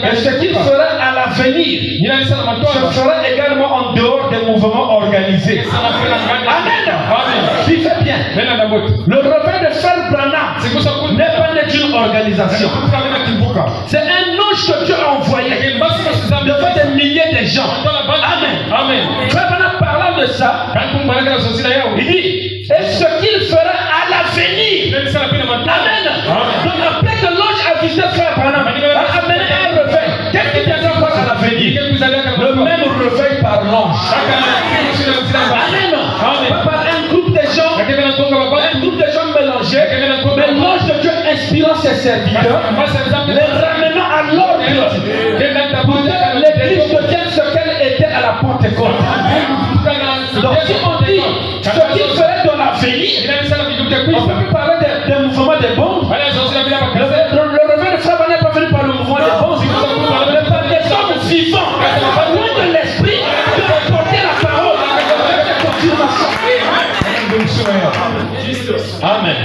Et ce qu'il fera à l'avenir se fera également en dehors des mouvements organisés. Amen. Tu fais bien. Le revers de Frère Branham n'est pas une organisation. C'est un ange que Dieu a envoyé devant des milliers de gens. Amen. Frère Branham parlant de ça, il dit, et ce qu'il fera à l'avenir. Amen. Donc après que l'ange a visité Frère Branham, a amené un réveil. Qu'est-ce qui vient encore à l'avenir? Le même réveil par l'ange. Amen. Par un groupe de gens mélangés, mais l'ange de Dieu inspirant ses serviteurs, les ramenant à l'ordre pour que l'église devienne ce qu'elle était à la Pentecôte. Donc si on dit ce qu'il ferait dans l'avenir, on peut plus parler des mouvements des bombes. Le réveil de Frère Branham n'est pas venu par le mouvement des bombes, mais par des hommes vivants, loin de l'esprit, de porter la parole avec la confirmation. Amen.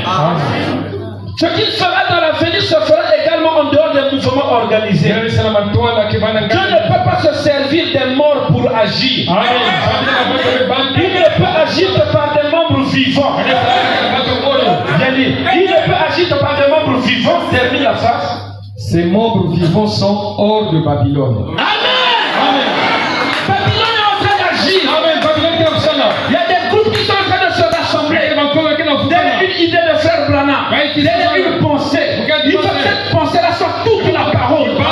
Ce qu'il fera dans l'avenir se fera également en dehors des mouvements organisés. Dieu ne peut pas se servir des morts pour agir. Il ne peut agir que par des membres vivants. Il ne peut agir que par des membres vivants. Termine la phrase. Ces membres vivants sont hors de Babylone. Amen. Babylone est en train d'agir. Il y a des groupes qui sont en train de se rassembler. Derrière une idée de Frère Branham, derrière une pensée. Il faut que cette pensée-là soit toute la parole. Quand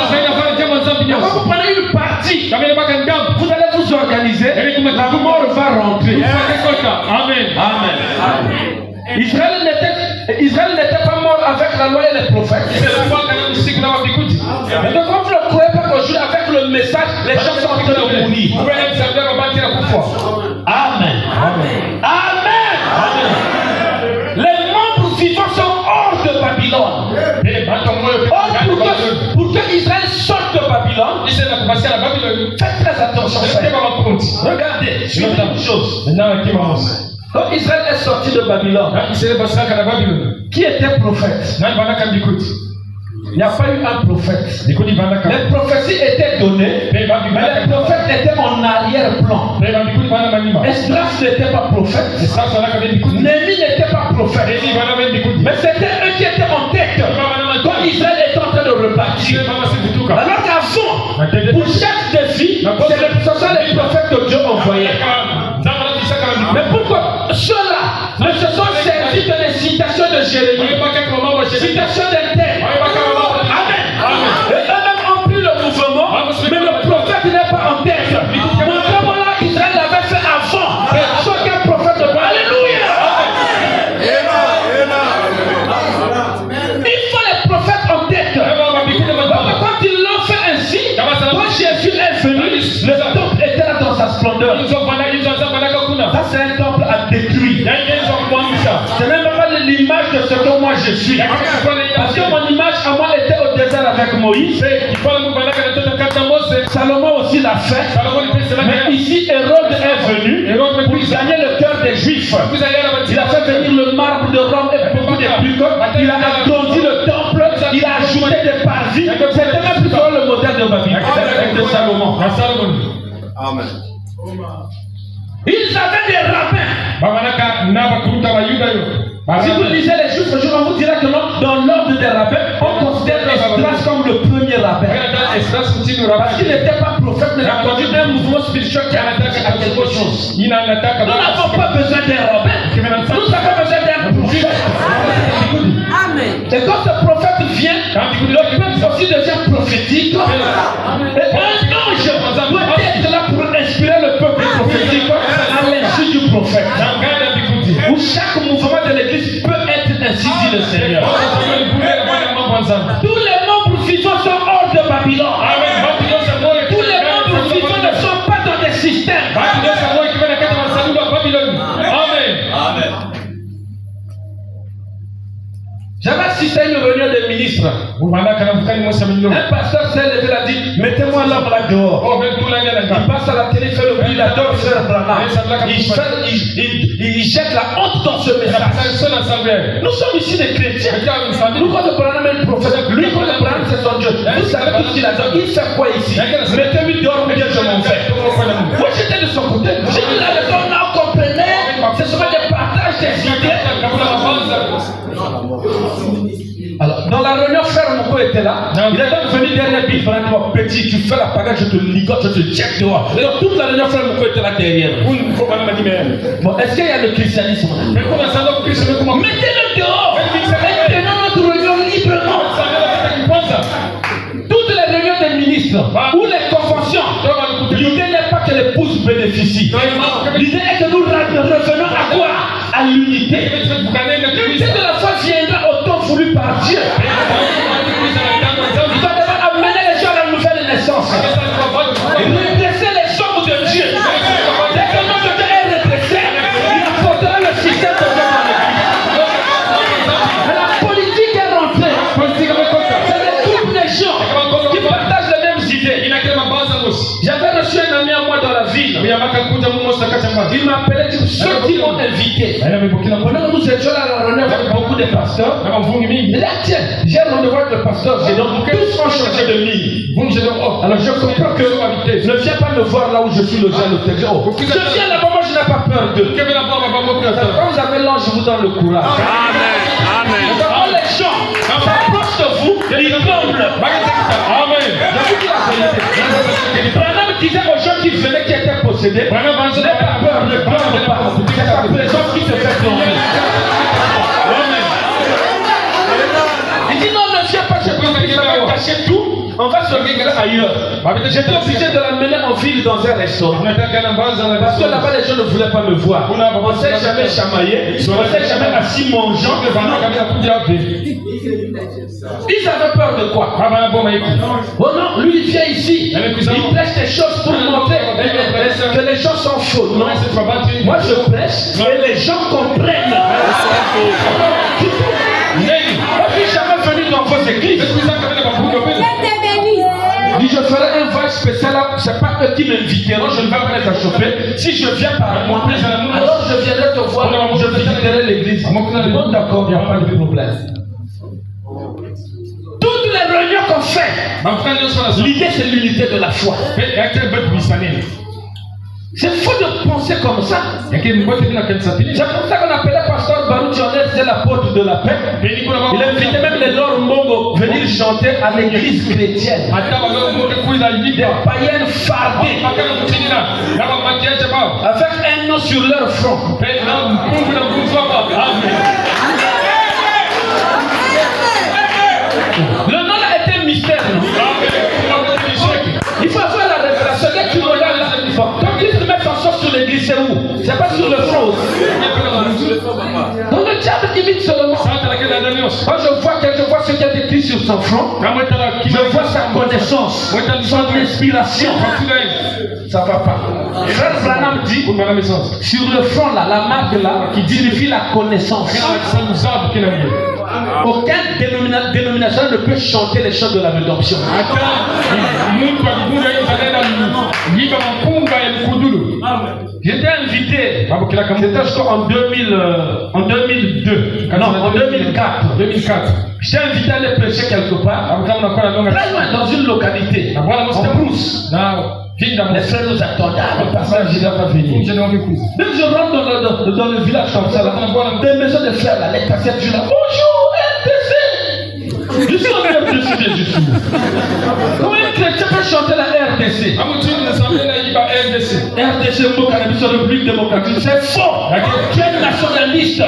vous prenez une partie, vous allez vous organiser. La mort va rentrer. Amen. Israël n'était pas mort avec la loi et les prophètes. Mais donc, quand vous ne croyez pas qu'aujourd'hui, avec le message, les gens sont en train de mourir. Amen. Les membres vivants sont hors de Babylone. Pour que Israël sorte de Babylone, faites très attention. Regardez, suivez une chose. Quand Israël est sorti de Babylone, qui était prophète? Il n'y a pas eu un prophète. Les prophéties étaient données, mais les prophètes étaient en arrière-plan. Esdras n'était pas prophète. Néhémie n'était pas prophète. Mais c'était eux qui étaient en tête quand Israël était en train de repartir. Alors qu'avant, pour chaque défi, ce sont les prophètes que Dieu envoyait. Mais pourquoi ceux-là ne se sont servis que des citations de Jérémie, citations d'Esther? Amen. Et eux-mêmes ont pris le mouvement, mais le prophète n'est pas en tête. Montrez-moi Israël l'avait fait avant. Soit qu'un prophète de Dieu. Alléluia. Il faut les prophètes en tête. Quand ils l'ont fait ainsi, quand Jésus est venu, le temple était là dans sa splendeur. Ça, c'est un temple à détruire. C'est même pas l'image de ce que moi je suis. Parce que mon image à moi était au désert avec Moïse. Salomon aussi l'a fait. Mais ici, Hérode est venu pour gagner le cœur des Juifs. Il a fait venir le marbre de Rome et beaucoup de plus. Il a agrandi le temple. Il a ajouté des parvis. C'était même plus le modèle de Babylone, de Salomon. Amen. Ils avaient des rabbins. Si vous lisez les Juifs aujourd'hui, on vous dira que non, dans l'ordre des rabbins, on considère Esdras comme le premier rabbin. Parce qu'il n'était pas prophète, mais il a conduit un mouvement spirituel qui a attaqué à quelque chose. Nous n'avons pas besoin d'un rabbin. Nous avons besoin d'un prophète. Amen. Et quand ce prophète vient, le peuple aussi devient prophétique. Et un ange doit être là pour inspirer le peuple prophétique à l'insu du prophète. Où chaque mouvement de l'église peut être ainsi dit le Seigneur. Tous les membres vivants sont hors de Babylone. Tous les membres vivants ne sont pas dans des systèmes. Amen. J'avais assisté à une réunion des ministres. Un pasteur s'est levé et a dit, mettez-moi l'homme là dehors. Il passe à la télé, fait le bruit, il adore Frère Branham. Il jette la honte dans ce message. Nous sommes ici des chrétiens. Nous, quand le Branham est le prophète, lui, quand le Branham c'est son Dieu, vous savez tout ce qu'il a dit. Il fait quoi ici? Mettez-moi dehors ou bien je m'en vais. Moi, j'étais de son côté. J'ai dit là, les hommes là, on comprenait. Ce sont des partages des idées. Alors, dans la réunion, frère Moko était là. Il est donc venu derrière lui. Il fallait dire, petit, tu fais la pagaille, je te ligote, je te jette dehors. Et donc, toute la réunion, frère Moko était là derrière. Bon, est-ce qu'il y a le christianisme? Mettez-le dehors. Maintenant, notre réunion librement. Toutes les réunions des ministres ou les conventions, l'idée n'est pas que l'épouse bénéficie. L'idée est que nous revenons à quoi? À l'unité. L'unité de la foi viendra autant voulu par Dieu. Il va devoir amener les gens à la nouvelle naissance. Redresser les hommes de Dieu. Dès que l'homme de Dieu est redressé, il apportera le système de Dieu dans l'église. Mais la politique est rentrée. C'est des groupes des gens qui partagent les mêmes idées. J'avais reçu un ami à moi dans la ville. Il m'a appelé, dit, ceux qui m'ont invité. Pendant que nous étions là à la réunion avec beaucoup de pasteurs, il a dit, tiens, j'ai rendez-vous avec le pasteur, j'ai donc tous ont changé de ligne. Alors je comprends que ne viens pas me voir là où je suis logé à l'hôtel. Je viens là-bas, moi je n'ai pas peur d'eux. Quand vous avez l'ange, je vous donne le courage. Amen. Quand les gens s'approchent de vous, ils tremblent. Amen. Je vous dis la vérité. Branham disait aux gens qui venaient, qui étaient possédés, n'aie pas peur, ne pleure pas. C'est sa présence qui te fait trembler. Il dit non, ne viens pas chez toi, il va cacher tout. On va se régler ailleurs. J'étais obligé de l'amener en ville dans un restaurant. Parce que là-bas, les gens ne voulaient pas me voir. On ne s'est jamais chamaillé. On ne s'est jamais assis mangeant. Ils avaient peur de quoi? Oh non, lui il vient ici. Il prêche des choses pour montrer que les gens sont faux. Non, moi je prêche et les gens comprennent. Moi je suis jamais venu dans vos églises. Je ferai un voyage spécial là, c'est pas eux qui m'inviteront, je ne vais pas les achauffer. Si je viens par moi, alors je viendrai te voir, je visiterai l'église. Bon, d'accord, il n'y a pas de problème. Toutes les réunions qu'on fait, l'idée c'est l'unité de la foi. C'est faux de penser comme ça. C'est pour ça qu'on appelait pasteur Baruch Jonet, c'est l'apôtre de la paix. Il invitait même les Lord Mbongo venir chanter à l'église chrétienne. Des païennes fardées. Avec un nom sur leur front. Le nom a été un mystère. Il faut avoir la révélation. Dès que tu regardes là, quand Christ met son sort sur l'église, c'est où? C'est pas sur le front. Donc le diable imite seulement. Quand je vois ce qu'il y a écrit sur son front, je vois sa connaissance, son inspiration. Ça va pas. Frère Branham dit, sur le front là, la marque là, qui signifie la connaissance. Aucune dénomination ne peut chanter les chants de la rédemption. J'étais invité, c'était je crois en 2002, non en 2004. J'étais invité à aller prêcher quelque part, très loin, dans une localité, en Brousse. Les frères nous attendaient, le pasteur il va venir. Dès que je rentre dans le village comme ça, là, des maisons de frères, là, les cassettes, je là, bonjour, RDC. Je suis en RDC, bien je suis. Comment un chrétien peut chanter la RDC? RDC, Mokanabi, sur la République démocratique, c'est faux. Tu es nationaliste.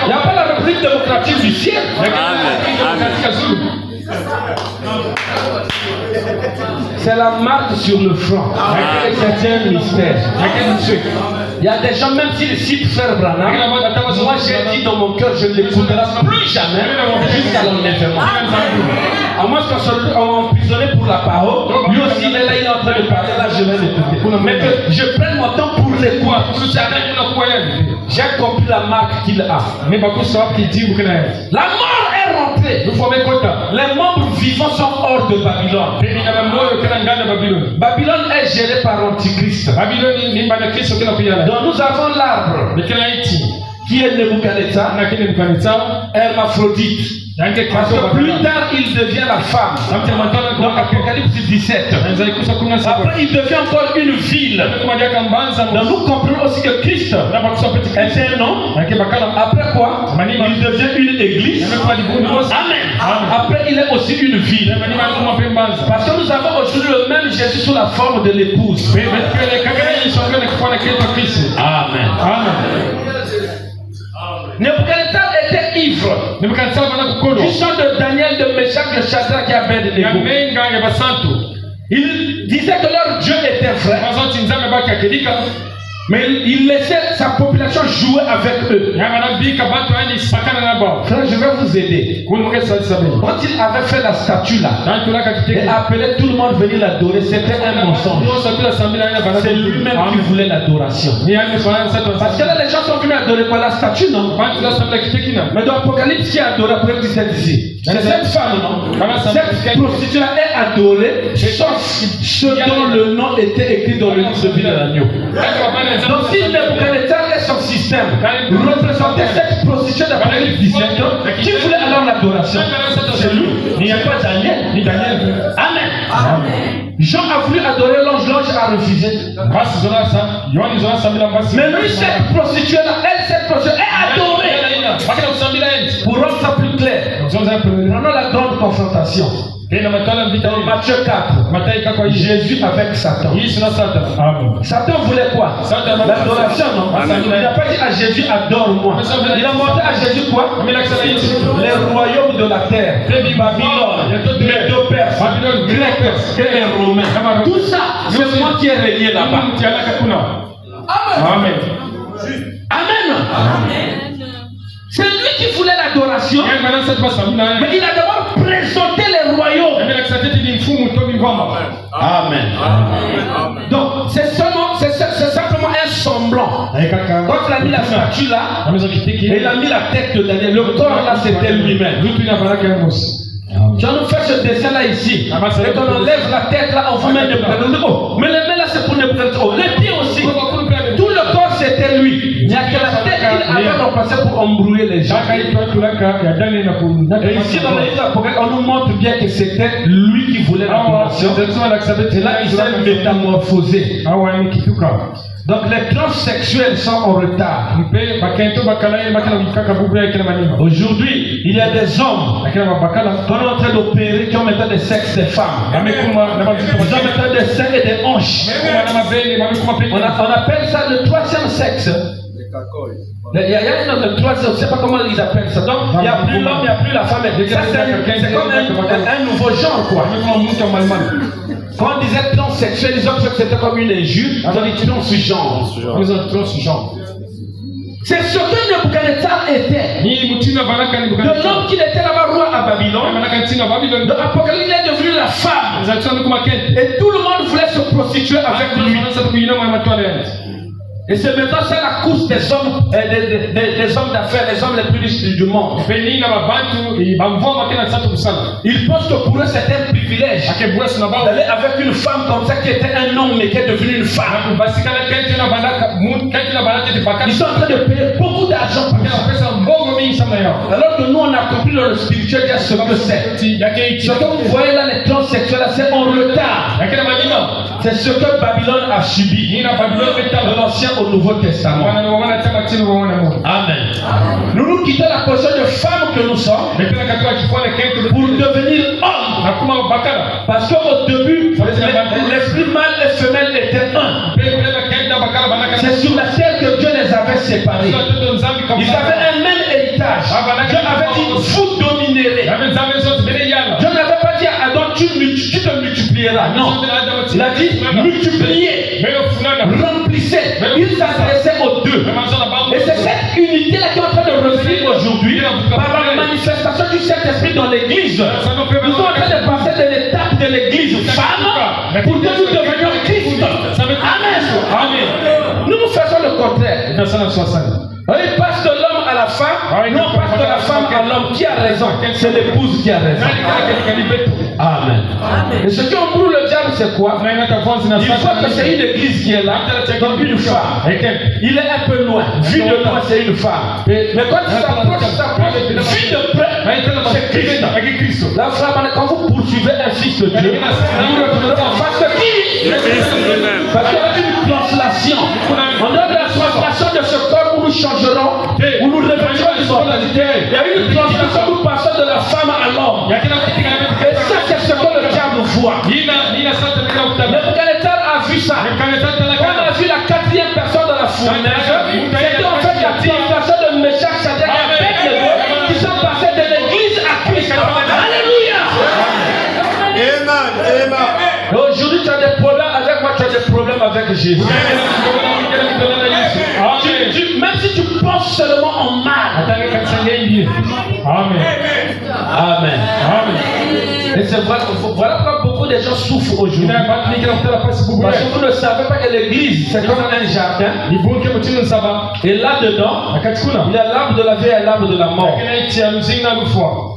Il n'y a pas la République démocratique du ciel. C'est la marque sur le front. C'est un mystère. Il y a des gens, même s'ils citent Frère Branham, moi j'ai dit dans mon cœur, je ne l'écouterai plus jamais jusqu'à l'enlèvement. À moins qu'on soit emprisonné pour la parole, lui aussi il est là, il est en train de parler, là je vais l'écouter. Mais que je prenne mon temps pour l'écouter. J'ai compris la marque qu'il a. La mort est rentrée. Les membres vivants sont hors de Babylone. Babylone est gérée par l'Antichrist. Donc nous avons l'arbre. qui est Nebuchadnezzar, hermaphrodite. Parce que plus tard, il devient la femme. Dans Apocalypse 17. Après, il devient encore une ville. Donc, nous comprenons aussi que Christ est un nom. Après quoi? Il devient une église. Amen. Après, il est aussi une ville. Parce que nous avons aujourd'hui le même Jésus sous la forme de l'épouse. Amen. Nebuchadnezzar était ivre. Du chant de Daniel, de Meshach, de Shadrach et Abednego. Il disait que leur Dieu était vrai. Mais il laissait sa population jouer avec eux. Frère, je vais vous aider. Quand il avait fait la statue là, et appelait tout le monde venir l'adorer, c'était un mensonge. C'est lui-même qui voulait l'adoration. Parce que là, les gens sont venus adorer par la statue, non? Mais dans l'Apocalypse, qui a adoré après 17 ici? C'est cette femme, non? Cette prostituée est adorée, sauf ce dont le nom était écrit dans le livre de vie de l'agneau. Donc si Nebuchadnezzar et son système représentaient cette prostituée d'Apocalypse 17, qui voulait alors l'adoration? C'est lui. Il n'y a pas Daniel. Ni Daniel. Amen. Jean a voulu adorer l'ange, l'ange a refusé. Mais lui, cette prostituée-là, cette prostituée est adorée. Pour rendre ça plus clair, prenons la grande confrontation. Dans Matthieu 4, Jésus avec Satan. Satan voulait quoi? L'adoration, non? Il n'a pas dit à Jésus adore-moi. Il a montré à Jésus quoi? Les royaumes de la terre, Babylone, les deux Perses, Grecs et les Romains. Tout ça, c'est moi qui ai régné là-bas. Amen. Amen. C'est lui qui voulait l'adoration, mais il a d'abord présenté les royaumes. Amen. Donc, c'est simplement un semblant. Quand il a mis la statue là, il a mis la tête de Daniel. Le corps là, c'était lui-même. Tu vas nous faire ce dessin là ici. Et quand on lève la tête là, on va mettre des bras. Mais les mains là, c'est pour les bras. Les pieds aussi. Tout le corps, c'était lui. Il n'y a que la tête qu'il avait remplacée pour embrouiller les gens. Et ici, dans les Apocalypse, on nous montre bien que c'était lui qui voulait l'adoration. Et là, il s'est métamorphosé. Donc les transsexuels sont en retard. Aujourd'hui, il y a des hommes qui sont en train d'opérer, qui ont maintenant des sexes des femmes. Ils ont maintenant des seins et des hanches. On appelle ça le troisième sexe. Il y a le troisième, je ne sais pas comment ils appellent ça. Donc, il n'y a plus l'homme, il n'y a plus la femme. Ça, c'est comme un nouveau genre, quoi. Quand on disait transsexuel, ils ont cru que c'était comme une injure. On dit transgenre. C'est ce que Nebuchadnezzar était. De l'homme qui était là-bas roi à Babylone. De l'Apocalypse, il est devenu la femme. Et tout le monde voulait se prostituer avec lui. Et c'est maintenant ça la course des hommes, des hommes d'affaires, les hommes les plus riches du monde. Ils pensent que pour eux c'est un privilège d'aller avec une femme comme ça qui était un homme mais qui est devenu une femme. Ils sont en train de payer beaucoup d'argent pour ça. Alors que nous on a compris dans le spirituel ce que c'est. Ce que vous voyez là, les transsexuels, c'est en retard. C'est ce que Babylone a subi de l'Ancien au Nouveau Testament. Amen. Nous nous quittons la position de femme que nous sommes pour devenir homme. Parce qu'au début, l'esprit mâle et femelle étaient un. C'est sur la terre que Dieu les avait séparés. Ils avaient un même héritage. Dieu avait dit, vous dominerez. Dieu n'avait pas dit à Adam, tu te multiplieras. Non. Il a dit, multipliez, remplissez. Il s'adressait aux deux. Et c'est cette unité-là qui est en train de revenir aujourd'hui par la manifestation du Saint-Esprit dans l'église. Nous sommes en train de passer de l'étape de l'église femme pour que nous devenions Christ. Amen. Nous faisons le contraire. Il passe de l'homme à la femme, non passe de la femme à l'homme. Qui a raison? C'est l'épouse qui a raison. Amen. Et ce qui embrouille le diable, c'est quoi? Il faut que c'est une église qui est là, donc une femme. Il est un peu loin. Vu de loin, c'est une femme. Mais quand il s'approche, vu de près, c'est Christ. La femme, quand vous poursuivez un fils de Dieu, vous retournez en face de qui? Parce qu'il y a une translation. En dehors de la translation de ce corps où nous changerons, où nous revêtirons l'immortalité, il y a une translation où nous passons de la femme à l'homme. Et ça, c'est ce que le diable voit. Nebuchadnezzar a vu ça. On a vu la quatrième personne de la fournaise. C'était en fait la translation de Meshach, Shadrach et Abednego qui sont passés de l'église à Christ. Alléluia. Amen. Aujourd'hui, tu as des problèmes avec moi, tu as des problèmes avec Jésus. Même si tu penses seulement en mal. Amen. Et c'est vrai, voilà pourquoi beaucoup de gens souffrent aujourd'hui. Parce que vous ne savez pas que l'église, c'est comme un jardin. Et là-dedans, il y a l'arbre de la vie et l'arbre de la mort.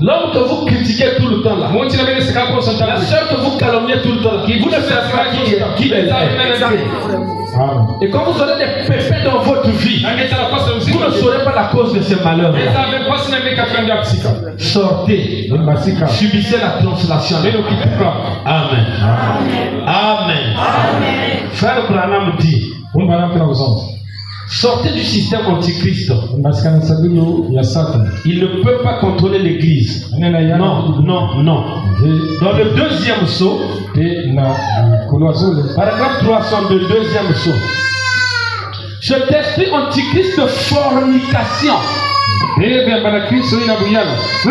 L'homme que vous critiquez tout le temps là, la sœur que vous calomniez tout le temps là, vous ne savez pas qui elle est. Et quand vous aurez des péchés dans votre vie, vous ne saurez pas la cause de ces malheurs. Sortez, subissez la translation. Amen. Frère Branham dit, sortez du système antichrist. Il ne peut pas contrôler l'église. Non. Dans le deuxième saut, paragraphe 302, deuxième saut. Cet esprit antichrist de fornication.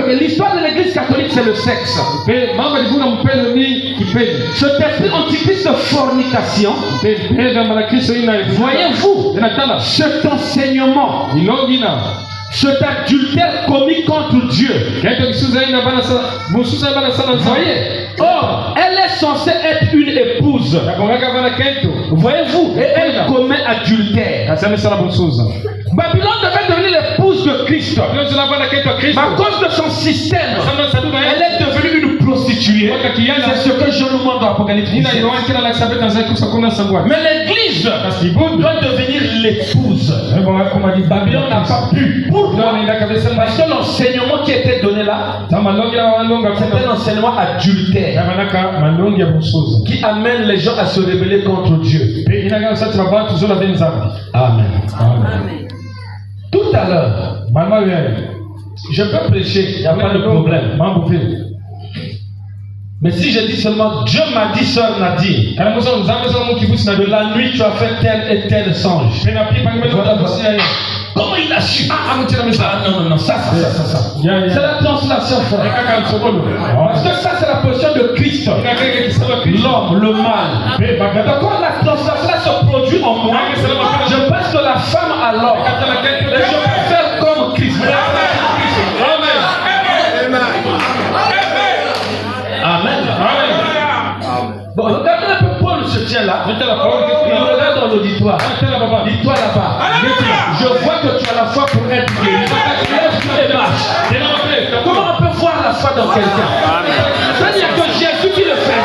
L'histoire de l'église catholique, c'est le sexe. Cet esprit antichrist de fornication, voyez-vous, cet enseignement, cet adultère commis contre Dieu. Voyez, or, elle est censée être une épouse. Voyez-vous, et elle commet adultère. Babylone devait devenir l'épouse de Christ. À cause de son système, elle est devenue une prostituée. C'est ce que Jean nous montre dans l'Apocalypse. Mais l'église doit devenir l'épouse. Babylone n'a pas pu. Pourquoi? Parce que l'enseignement qui était donné là, c'était un enseignement adultère qui amène les gens à se rébeller contre Dieu. Amen. Tout à l'heure, je peux prêcher, il n'y a pas de problème. Mais si je dis seulement Dieu m'a dit, sœur Nadine, de la nuit tu as fait tel et tel songe. Comment il a su? Non, ça. C'est la translation, frère. Parce que ça, c'est la position de Christ. L'homme, le mal. Donc, quand la translation se produit en moi, je passe de la femme à l'homme. Et je peux faire comme Christ. Amen. Bon, regardez un peu Paul se tient là. Il regarde dans l'auditoire. Dis-toi là-bas. Je vois que tu as la foi pour être guéri. Et marche. Comment on peut voir la foi dans quelqu'un? C'est-à-dire que Jésus qui le fait.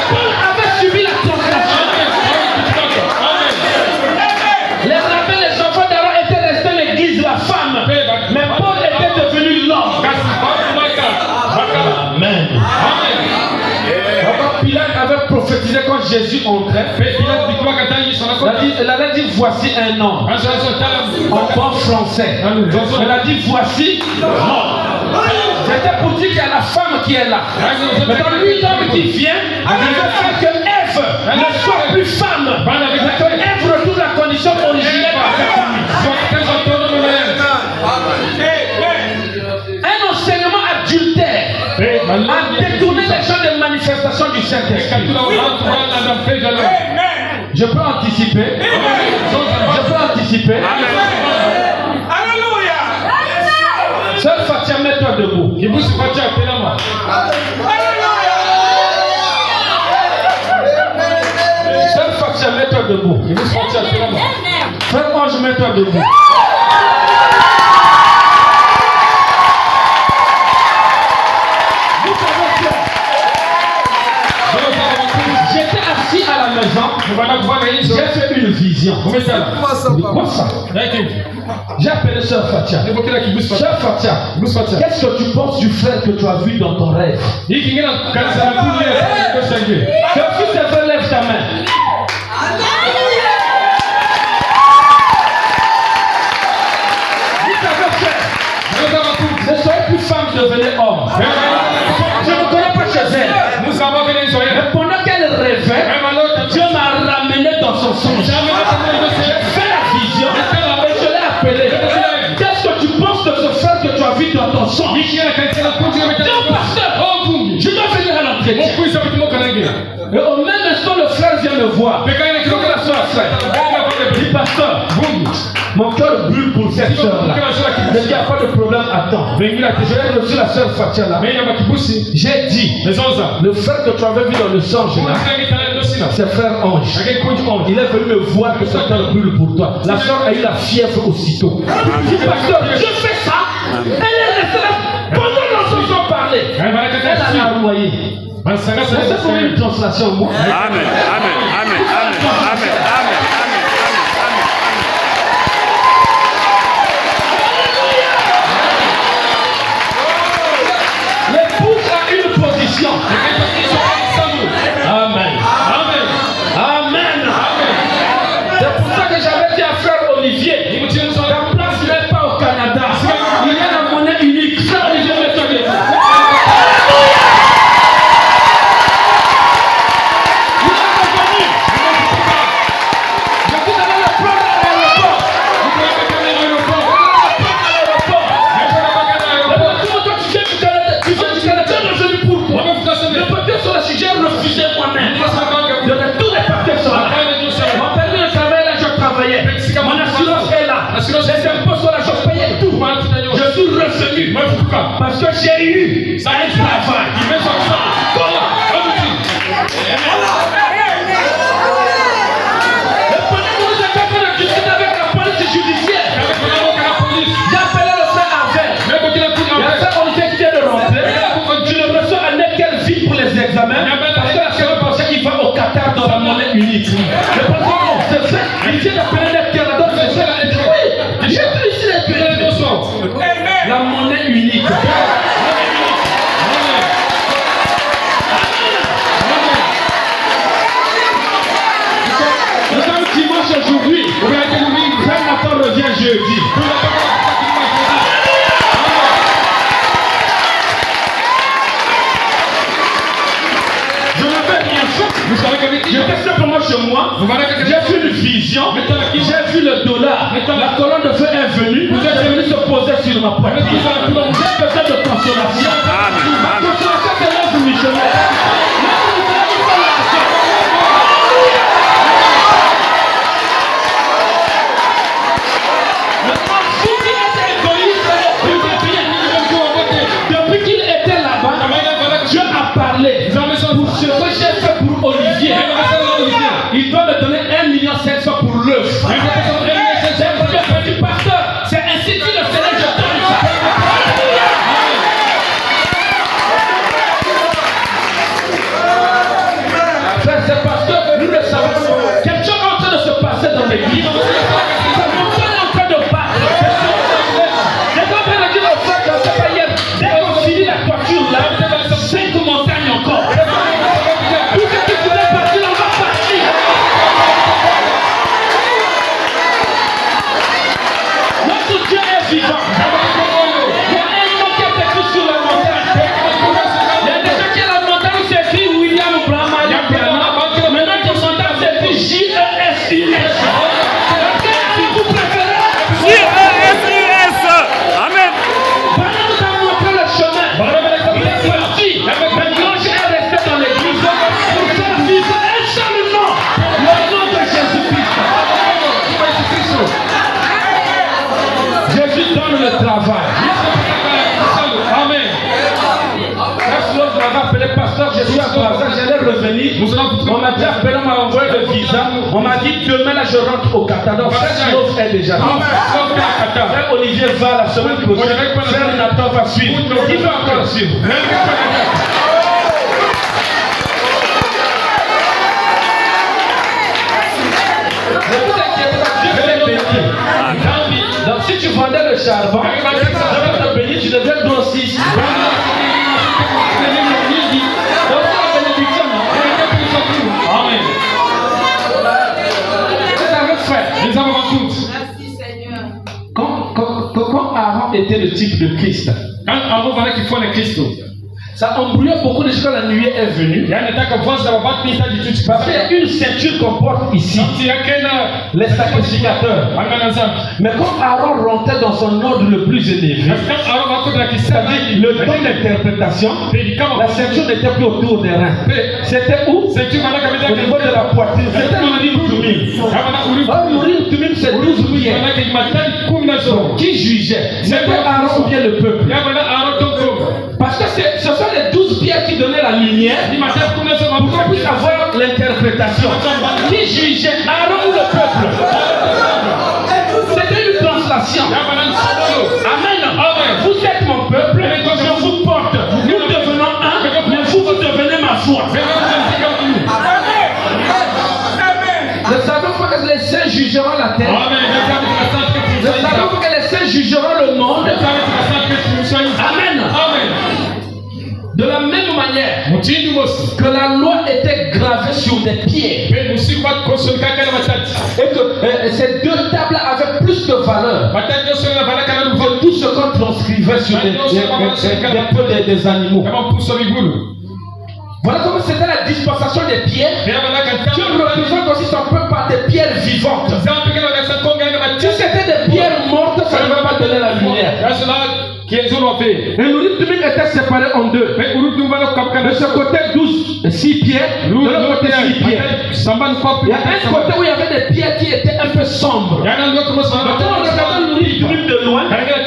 Paul avait subi la translation. Les rabbins, les enfants d'Aaron étaient restés à l'église, la femme. Mais Paul était devenu l'homme. Amen. Pilate avait prophétisé quand Jésus entrait. Il a dit voici un homme. En bon français. Il a dit voici l'homme. C'était pour dire qu'il y a la femme qui est là. Mais dans lui, l'homme qui vient, il veut faire que Ève ne soit plus femme. Mais que Ève retrouve la condition originelle de sa famille. Un enseignement adultère a détourné les gens des manifestations du Saint-Esprit. Je peux anticiper. Alléluia. Sœur Fatia, mets-toi debout. Sœur Fatia, mets-toi debout. Frère Ange, mets-toi debout. J'ai fait une vision. Quoi ça? J'ai appelé Sœur Fatia. Sœur Fatia, qu'est-ce que tu penses du frère que tu as vu dans ton rêve? Que si c'est vrai, lève ta main. Ne soyez plus femme, devenez homme. Je ne connais pas chez elle. Mais pendant qu'elle rêvait, Dieu m'a ramené dans son songe. J'ai fait la vision et je l'ai appelé. Qu'est-ce que tu penses de ce frère que tu as vu dans ton songe? Dis au pasteur, je dois venir à l'entretien. Et au même instant, le frère vient me voir. Dis pasteur, mon cœur brûle pour cette soeur-là. Il n'y a pas de problème, attends. J'ai reçu la soeur Fatia là. J'ai dit, le frère que tu avais vu dans le songe là, c'est frère Ange. Il est venu me voir que son cœur brûle pour toi. La soeur a eu la fièvre aussitôt. Dis pasteur, je fais ça. Elle est restée là. Pendant que nous sommes parlé, elle a noyé. C'est pour une translation, moi. Amen. Amen. Amen. Amen. Amen. Amen. Amen. Amen. Amen. C'est pour ça que j'avais dit à frère Olivier, la place n'est pas au Canada. Il y a la monnaie unique. Frère Olivier, mettez-le. Il est revenu. Je vous allez le prendre à l'aéroport. Mon assurance est là. Les impôts sont là, je payais tout. Je suis revenu. Parce que j'ai eu un travail. Comment? Et pendant que nous étions en train de discuter avec la police judiciaire, j'ai appelé le frère Arvel. Il y a frère Olivier qui vient de rentrer. Je le reçois à n'importe ville pour les examens. Parce que la sœur pensait qu'il va au Qatar dans la monnaie unique. Je pense que c'est vrai. Il vient d'appeler les Canada. La monnaie unique. Nous sommes dimanche aujourd'hui. Frère Nathan revient jeudi. Je n'avais rien fait. J'étais simplement chez moi. J'ai vu une vision. J'ai vu le dollar. La colonne de feu est venue. Vous êtes venu se poser sur ma poitrine. J'ai besoin de consolation. Ma consolation, c'est l'œuvre missionnaire. Depuis qu'il était là-bas, Dieu a parlé. Pour ce que j'ai fait pour Olivier, il doit me donner 1,7 million pour l'œuvre. Pasteur, c'est ainsi que le Seigneur je donne ça. Frère, c'est pasteur, nous le savons. Quelque chose est en train de se passer dans l'église. C'est mon frère en train de battre. J'ai pas bien dit au frère que c'est pas hier. Dès qu'on finit la toiture là, 5 montagnes encore. Tout ce qui voulait partir, on va partir. Notre Dieu est vivant. Il y a un nom qui est écrit sur la montagne. Il y a déjà qui est la montagne où c'est écrit William Brahma. Maintenant que montagne c'est écrit J-E-S-I-S. Vous préférez J-E-S-I-S. Amen. Pendant que nous avons montré le chemin, il est parti. Maintenant je est resté dans l'église pour faire vivre un seul nom. Le nom de Jésus-Christ. Jésus donne le travail. Amen. Lorsque je m'avais appelé pasteur, je suis à Brazza, j'allais revenir. On m'a dit appelé, on m'a envoyé le visa. On m'a dit demain là je rentre au Qatar. Donc frère Slof est déjà là. Frère Olivier va la semaine prochaine. Frère Nathan va suivre. Qui va encore suivre? charbon, je vais te bénir, tu deviens grossiste. Amen. Nous avons tous. Merci Seigneur. Quand Aaron était le type de Christ, Quand Aaron parlait qu'il faut le Christ, ça embrouillait beaucoup de choses quand la nuit est venue. Parce qu'il y a une ceinture qu'on porte ici, les sacrificateurs. Mais quand Aaron rentrait dans son ordre le plus élevé, c'est-à-dire le don d'interprétation, la ceinture n'était plus autour des reins. C'était où? Au niveau de la poitrine. C'était l'Urim Tumim. L'Urim Tumim, c'est 12 pierres. Qui jugeait? C'était Aaron ou bien le peuple? Parce que ce sont les 12 pierres qui donnaient la lumière pour qu'on puisse avoir l'interprétation. Qui jugeait? Aaron ou le peuple? C'était une translation. Amen. Vous êtes mon peuple, je vous porte. Nous devenons un, mais vous devenez ma foi. Nous savons que les saints jugeront la terre. Nous savons que les saints jugeront le monde. Amen. De la même manière que la loi était gravée sur des pierres et que ces deux tables avaient plus de valeur que tout ce qu'on transcrivait sur des animaux. Voilà comment c'était la dispensation des pierres. Dieu représente aussi son peuple par des pierres vivantes. Si c'était des pierres mortes, ça ne va pas donner la lumière. Et l'Urim Tumim était séparé en deux. De ce côté 6 pierres, de l'autre côté 6 pierres. Il y a un côté où il y avait des pierres qui étaient un peu sombres. Quand on regardait l'Urim Tumim de loin, il y avait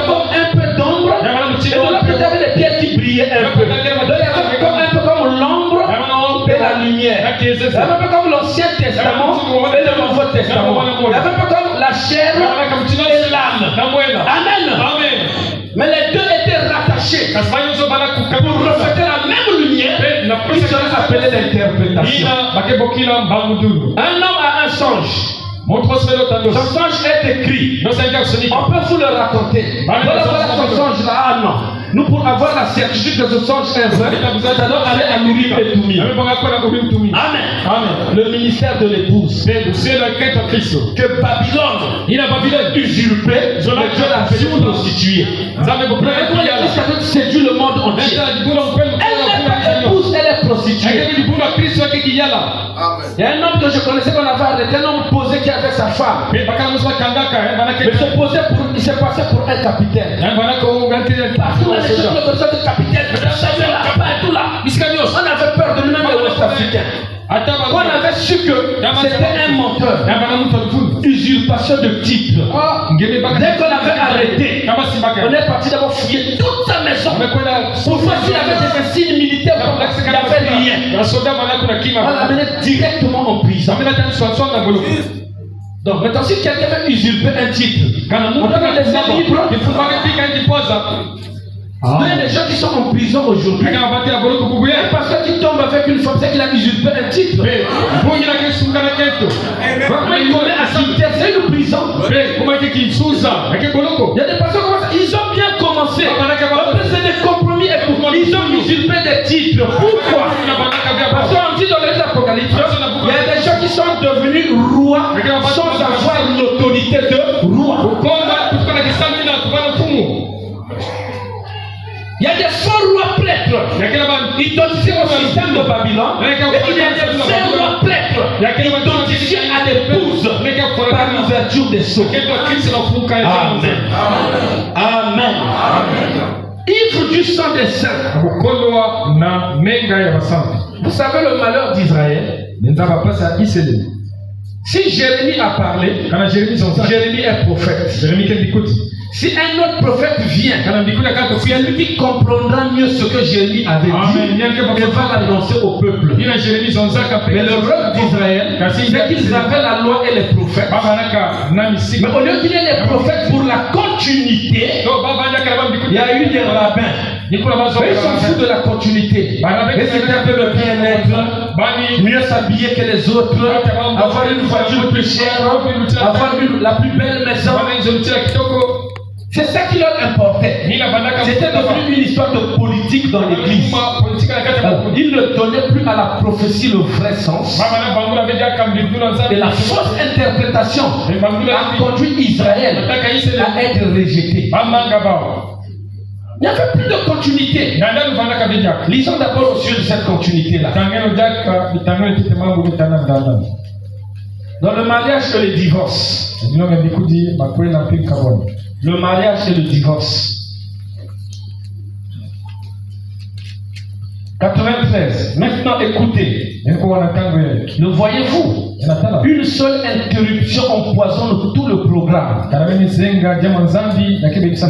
comme un peu d'ombre. Et de l'autre côté, il y avait des pierres qui brillaient un peu. Donc il y avait un peu comme l'ombre et la lumière. Il y avait un peu comme l'Ancien Testament et le Nouveau Testament. Il y avait un peu comme la chair et l'âme. Amen. Mais les deux étaient rattachés pour refléter la même lumière. Ils seraient appelés l'interprétation. Un homme a un songe. Son songe est écrit. On peut vous le raconter. Voilà son songe là. Ah non. Nous, pour avoir la certitude que ce songe est vrai, nous allons aller à l'Urim et Tumim. Amen. Le ministère de l'épouse. Que Babylone usurpait, le Dieu l'a prostituée. Elle séduit le monde entier. Elle n'est pas épouse, elle est prostituée. Il y a un homme que je connaissais qu'on avait arrêté, un homme posé qui avait sa femme. Mais il s'est passé pour un capitaine. Partout les gens le besoin de capitaine. On avait peur de lui-même les Ouest africains. On avait su que c'était un menteur. Usurpation de titre. Dès qu'on l'avait arrêté, on est parti d'abord fouiller toute sa maison pour voir s'il avait des insignes militaires. Il n'y avait rien. On l'a mené directement en prison. Donc maintenant, si quelqu'un veut usurper un titre, on doit le laisser libre. Il y a des gens qui sont en prison aujourd'hui. Un pasteur qui tombe avec une femme, c'est qu'il a usurpé un titre. Vraiment, il commet adultère, c'est une prison. Il y a des pasteurs comme ça, ils ont bien commencé. Après, c'est des compromis et tout. Ils ont usurpé des titres. Pourquoi? Parce qu'on dit dans les Apocalypse, il y a des gens qui sont devenus rois sans avoir l'autorité de roi. Il y a des faux rois prêtres identifiés au système de Babylone. Et il y a des vrais rois prêtres identifiés à l'épouse par l'ouverture des sceaux. Amen. Ivre du sang des saints. Vous savez le malheur d'Israël. Si Jérémie a parlé, Jérémie est prophète. Si un autre prophète vient, c'est lui qui comprendra mieux ce que Jérémie avait dit et va l'annoncer au peuple. Mais le rôle d'Israël, c'est qu'ils avaient la loi et les prophètes. Mais au lieu qu'il y ait les prophètes pour la continuité, il y a eu des rabbins. Mais ils s'en foutent de la continuité. Et c'était un peu le bien-être, mieux s'habiller que les autres, avoir une voiture plus chère, avoir la plus belle maison. C'est ça qui leur importait. C'était devenu une histoire de politique dans l'église. Ils ne donnaient plus à la prophétie le vrai sens. Et la fausse interprétation a conduit Israël à être rejeté. Il n'y avait plus de continuité. Lisons d'abord au sujet de cette continuité-là. Dans le mariage et le divorce. Le mariage et le divorce. 93. Maintenant écoutez. Le voyez-vous? Une seule interruption empoisonne tout le programme.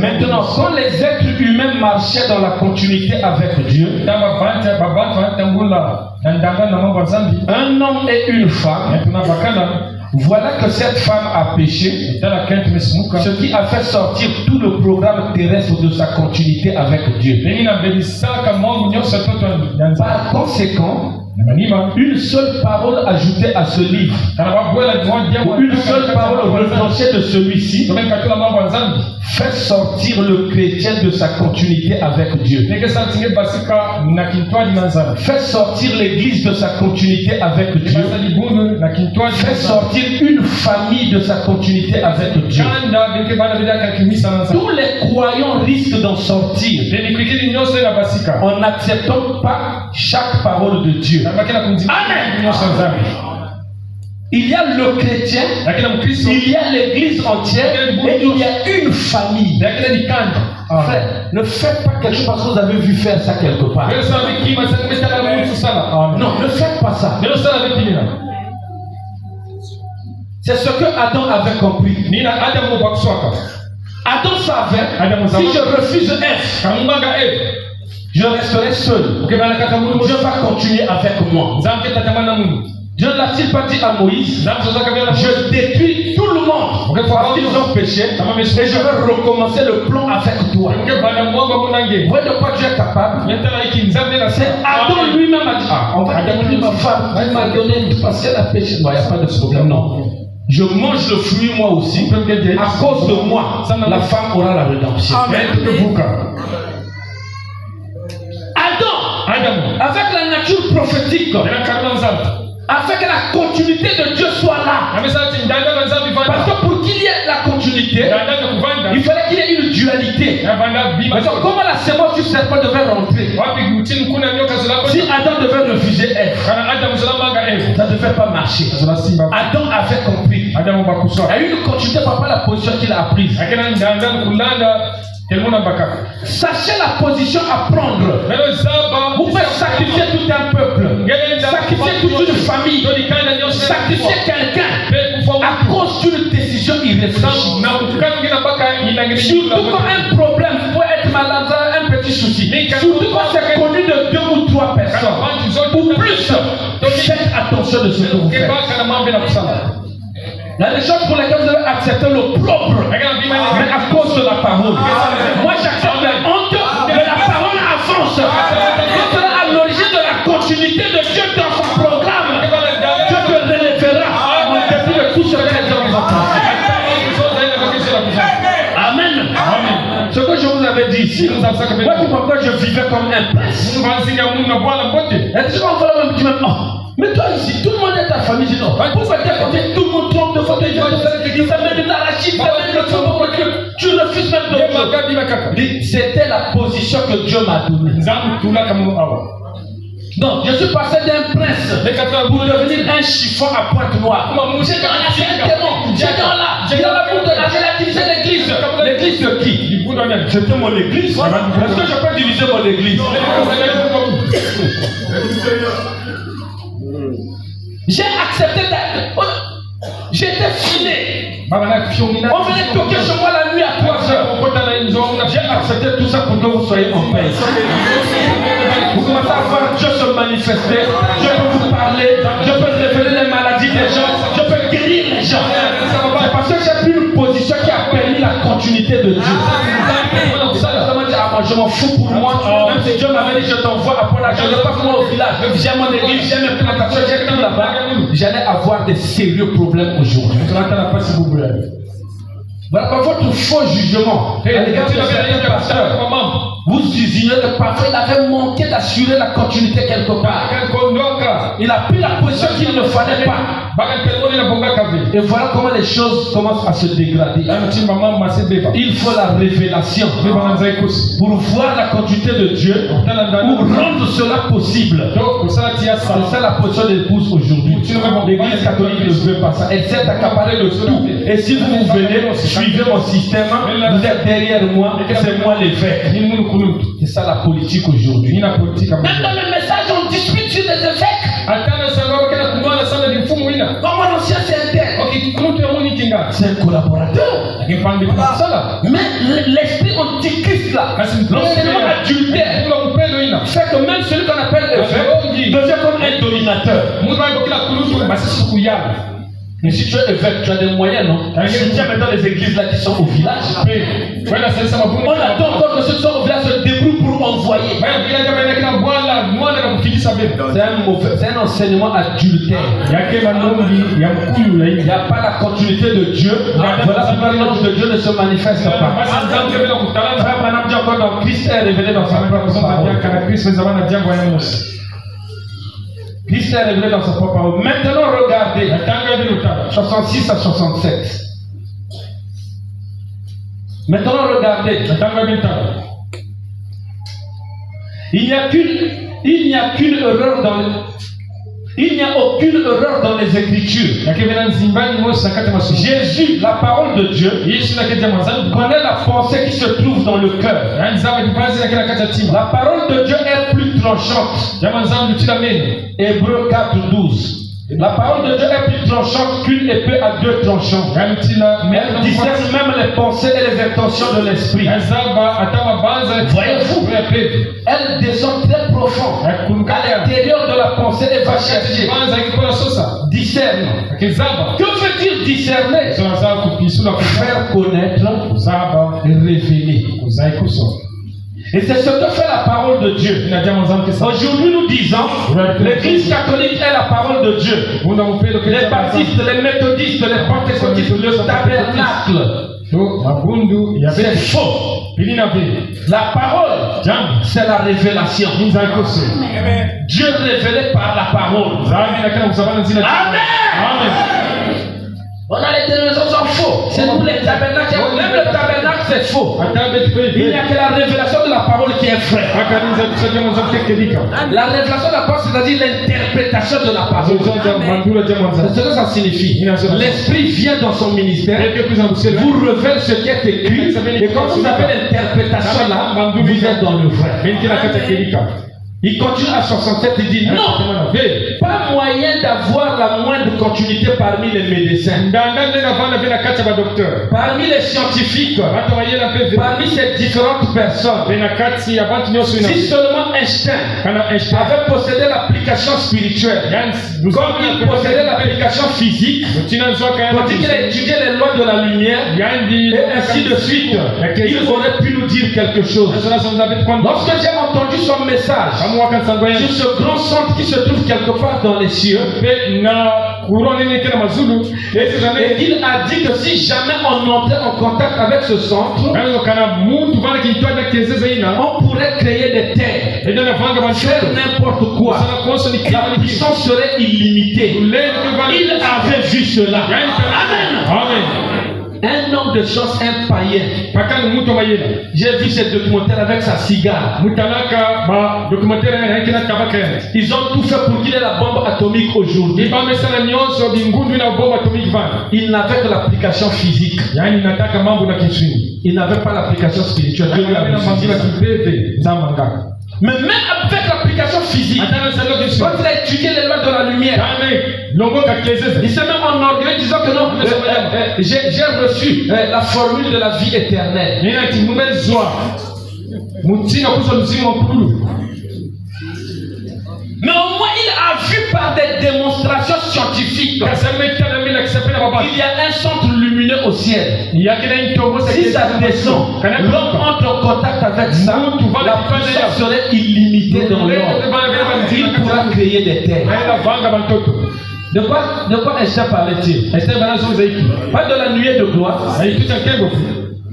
Maintenant, quand les êtres humains marchaient dans la continuité avec Dieu, un homme et une femme, voilà que cette femme a péché, ce qui a fait sortir tout le programme terrestre de sa continuité avec Dieu. Par conséquent, une seule parole ajoutée à ce livre, ou une seule parole retranchée de celui-ci, fait sortir le chrétien de sa continuité avec Dieu. Fait sortir l'église de sa continuité avec Dieu. Fait sortir une famille de sa continuité avec Dieu. Tous les croyants risquent d'en sortir en n'acceptant pas chaque parole de Dieu. Amen. Il y a le chrétien, il y a l'église entière et il y a une famille. Frère, ne faites pas quelque chose parce que vous avez vu faire ça quelque part. Non, ne faites pas ça. C'est ce que Adam avait compris. Adam savait, si je refuse Ève, je resterai seul. Dieu va continuer avec moi. Dieu ne l'a-t-il pas dit à Moïse? Je détruis tout le monde parce qu'ils ont péché et je vais recommencer le plan avec toi. Vous voyez de quoi Dieu est capable? C'est Adam lui-même a dit, on va détruire ma femme, elle m'a donné parce qu'elle a péché. Non, il n'y a pas de problème, non. Je mange le fruit moi aussi. À cause de moi, la femme aura la rédemption. Adam, avec la nature prophétique, afin que la continuité de Dieu soit là. Parce que pour qu'il y ait la continuité, il fallait qu'il y ait une dualité. Mais donc, comment la sémence du serpent devait rentrer? Si Adam devait refuser Ève, ça ne devait pas marcher. Adam avait compris. Il y a eu une continuité par rapport à la position qu'il a prise. Sachez la position à prendre. Vous pouvez sacrifier tout un peuple, sacrifier toute une famille, sacrifier quelqu'un à cause d'une décision irréfléchie. Surtout quand un problème peut être malade, un petit souci. Surtout quand c'est connu de 2 ou 3 personnes ou plus. Faites attention de ce que vous faites. Il y a des choses pour lesquelles vous devez accepter le propre, mais à cause de la parole. Moi j'accepte la honte, mais la parole avance. Quand tu es à l'origine de la continuité de Dieu dans son programme, Dieu te relèvera en dépit de tout ce que les hommes ont pensé. Amen. Ce que je vous avais dit ici, moi tu comprends que je vivais comme un prince. Et tu vas me dire, mais toi ici, tout le monde est ta famille. Je dis non. Pourquoi t'es côté, tout le monde trompe de fauteuil, ça met de l'arachide, ça met de tout, tu refuses même de. C'était la position que Dieu m'a donnée. Donc, je suis passé d'un prince pour devenir un chiffon à pointe noire. J'étais en là, c'est un démon. J'étais en là, j'ai dans la boue de la relativité de l'église. L'église de qui? C'était mon église. Est-ce que je peux diviser mon église? J'ai accepté j'étais filé. On venait toquer chez moi la nuit à 3h. J'ai accepté tout ça pour que vous soyez en paix. Vous commencez à voir Dieu se manifester. Je peux vous parler. Je peux révéler les maladies des gens. Je peux guérir les gens. C'est parce que j'ai pris une position qui a permis la continuité de Dieu. Je m'en fous pour moi. Même si Dieu m'avait dit je t'envoie après là, je ne vais pas moi au village. J'ai mon église, j'ai mes plantations, j'ai tout là-bas. J'allais avoir des sérieux problèmes aujourd'hui. Voilà par votre faux jugement. À l'égard de certains pasteurs, vous ignorez que parfois il avait manqué d'assurer la continuité quelque part. Il a pris la position qu'il ne fallait pas. Et voilà comment les choses commencent à se dégrader. Il faut la révélation pour voir la continuité de Dieu, pour rendre cela possible. C'est ça la position de l'épouse aujourd'hui. L'église catholique ne veut pas ça. Elle s'est accaparée de tout. Et si vous venez, suivez mon système, vous êtes derrière moi, c'est moi l'évêque. C'est ça la politique aujourd'hui. Même dans le message, on dispute sur les évêques. Comment l'ancien c'est un tel? C'est un collaborateur. Mais l'esprit antichrist là, l'enseignement adultère, fait que même celui qu'on appelle évêque devient comme un dominateur. Mais si tu es évêque, tu as des moyens, non? Si tu as maintenant les églises là qui sont au village, on attend encore que ceux qui sont au village se débrouillent pour envoyer. C'est un enseignement adultère. Il n'y a pas la continuité de Dieu. Voilà pourquoi l'ange de Dieu ne se manifeste pas. Frère Branham dit encore dans Christ est révélé dans sa propre parole. Christ est révélé dans sa propre parole. Maintenant, regardez 66 à 67. Maintenant, regardez. Il n'y a aucune erreur dans les Écritures. Jésus, la parole de Dieu, connaît la pensée qui se trouve dans le cœur. La parole de Dieu est plus tranchante. Hébreux 4:12. La parole de Dieu est plus tranchante qu'une épée à deux tranchants. Elle discerne même les pensées et les intentions de l'esprit. Voyez-vous, elle descend très profond à l'intérieur de la pensée et va chercher. Discerne. Que veut dire discerner? Faire connaître, révéler. Et c'est ce que fait la parole de Dieu. Aujourd'hui, nous disons l'Église catholique est la parole de Dieu. Les baptistes, les méthodistes, les pentecôtistes, le tabernacle. C'est faux. La parole, c'est la révélation. Dieu révélé par la parole. Amen. On a les télévisions sont faux. C'est nous les tabernacles. Même le tabernacle c'est faux. Il n'y a que la révélation de la parole qui est vraie. La révélation de la parole, c'est-à-dire l'interprétation de la parole. C'est ce que ça signifie. L'esprit vient dans son ministère, vous révèle ce qui est écrit, et quand vous avez l'interprétation là, vous êtes dans le vrai. Il continue à 67, il dit non, pas moyen d'avoir la moindre continuité parmi les médecins, parmi les scientifiques, parmi ces différentes personnes. Si seulement Einstein avait possédé l'application spirituelle, comme il possédait l'application physique, quand il a étudié les lois de la lumière, et ainsi de suite, il aurait pu nous dire quelque chose. Lorsque j'ai entendu son message, sur ce grand centre qui se trouve quelque part dans les cieux, et il a dit que si jamais on entrait en contact avec ce centre, on pourrait créer des terres, faire n'importe quoi. La puissance serait illimitée. Il avait vu cela. Amen. Un homme de chance, un païen. J'ai vu ce documentaire avec sa cigare. Ils ont tout fait pour qu'il ait la bombe atomique aujourd'hui. Il n'avait que l'application physique. Il n'avait pas l'application spirituelle. Mais même avec l'application physique, quand il a étudié les lois de la lumière, il s'est même enorgueilli disant que non, j'ai reçu la formule de la vie éternelle. Mais au moins il a vu par des démonstrations scientifiques qu'il y a un centre lumineux au ciel. Si ça descend, l'homme entre en contact avec ça, la puissance serait illimitée dans l'homme. Il pourra créer des terres. De quoi Esther parlait-il? Pas de la nuée de gloire.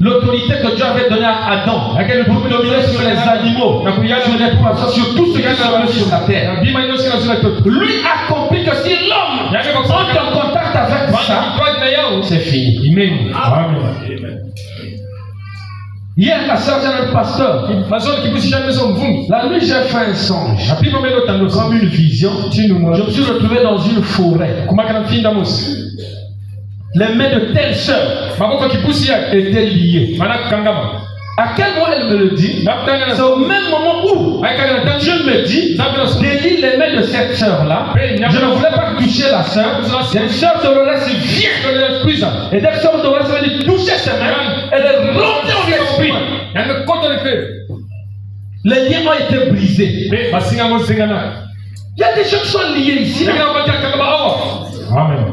L'autorité que Dieu avait donnée à Adam pour dominer sur les animaux, sur les poissons, sur tout ce qui est sur la terre. Lui accomplit que si l'homme entre en contact avec ça, c'est fini. Amen. Hier, la soeur de pasteur, la nuit j'ai fait un songe, comme une vision. Je me suis retrouvé dans une forêt. Les mains de telle sœur étaient liées. À quel moment elle me le dit? C'est au même moment où Dieu me dit, délie les mains de cette sœur-là. Je ne voulais pas toucher la sœur. Cette sœur Dolores vient. Et dès que sœur Dolores veut toucher ses mains, elle est remontée en esprit. Les liens ont été brisés. Il y a des gens qui sont liés ici. Amen.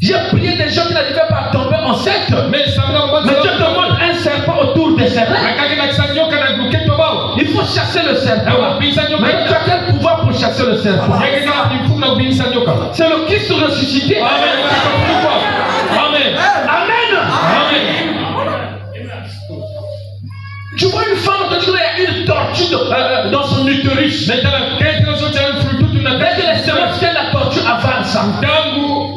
J'ai prié des gens qui n'arrivaient pas à tomber enceinte. Mais Dieu te montre un serpent autour des serpents. Il faut chasser le serpent. Mais tu as quel pouvoir pour chasser le serpent? C'est le Christ ressuscité. Amen. Amen. Tu vois une femme, tu dis qu'il y a une tortue dans son utérus. Dès que les semences viennent, la tortue avance.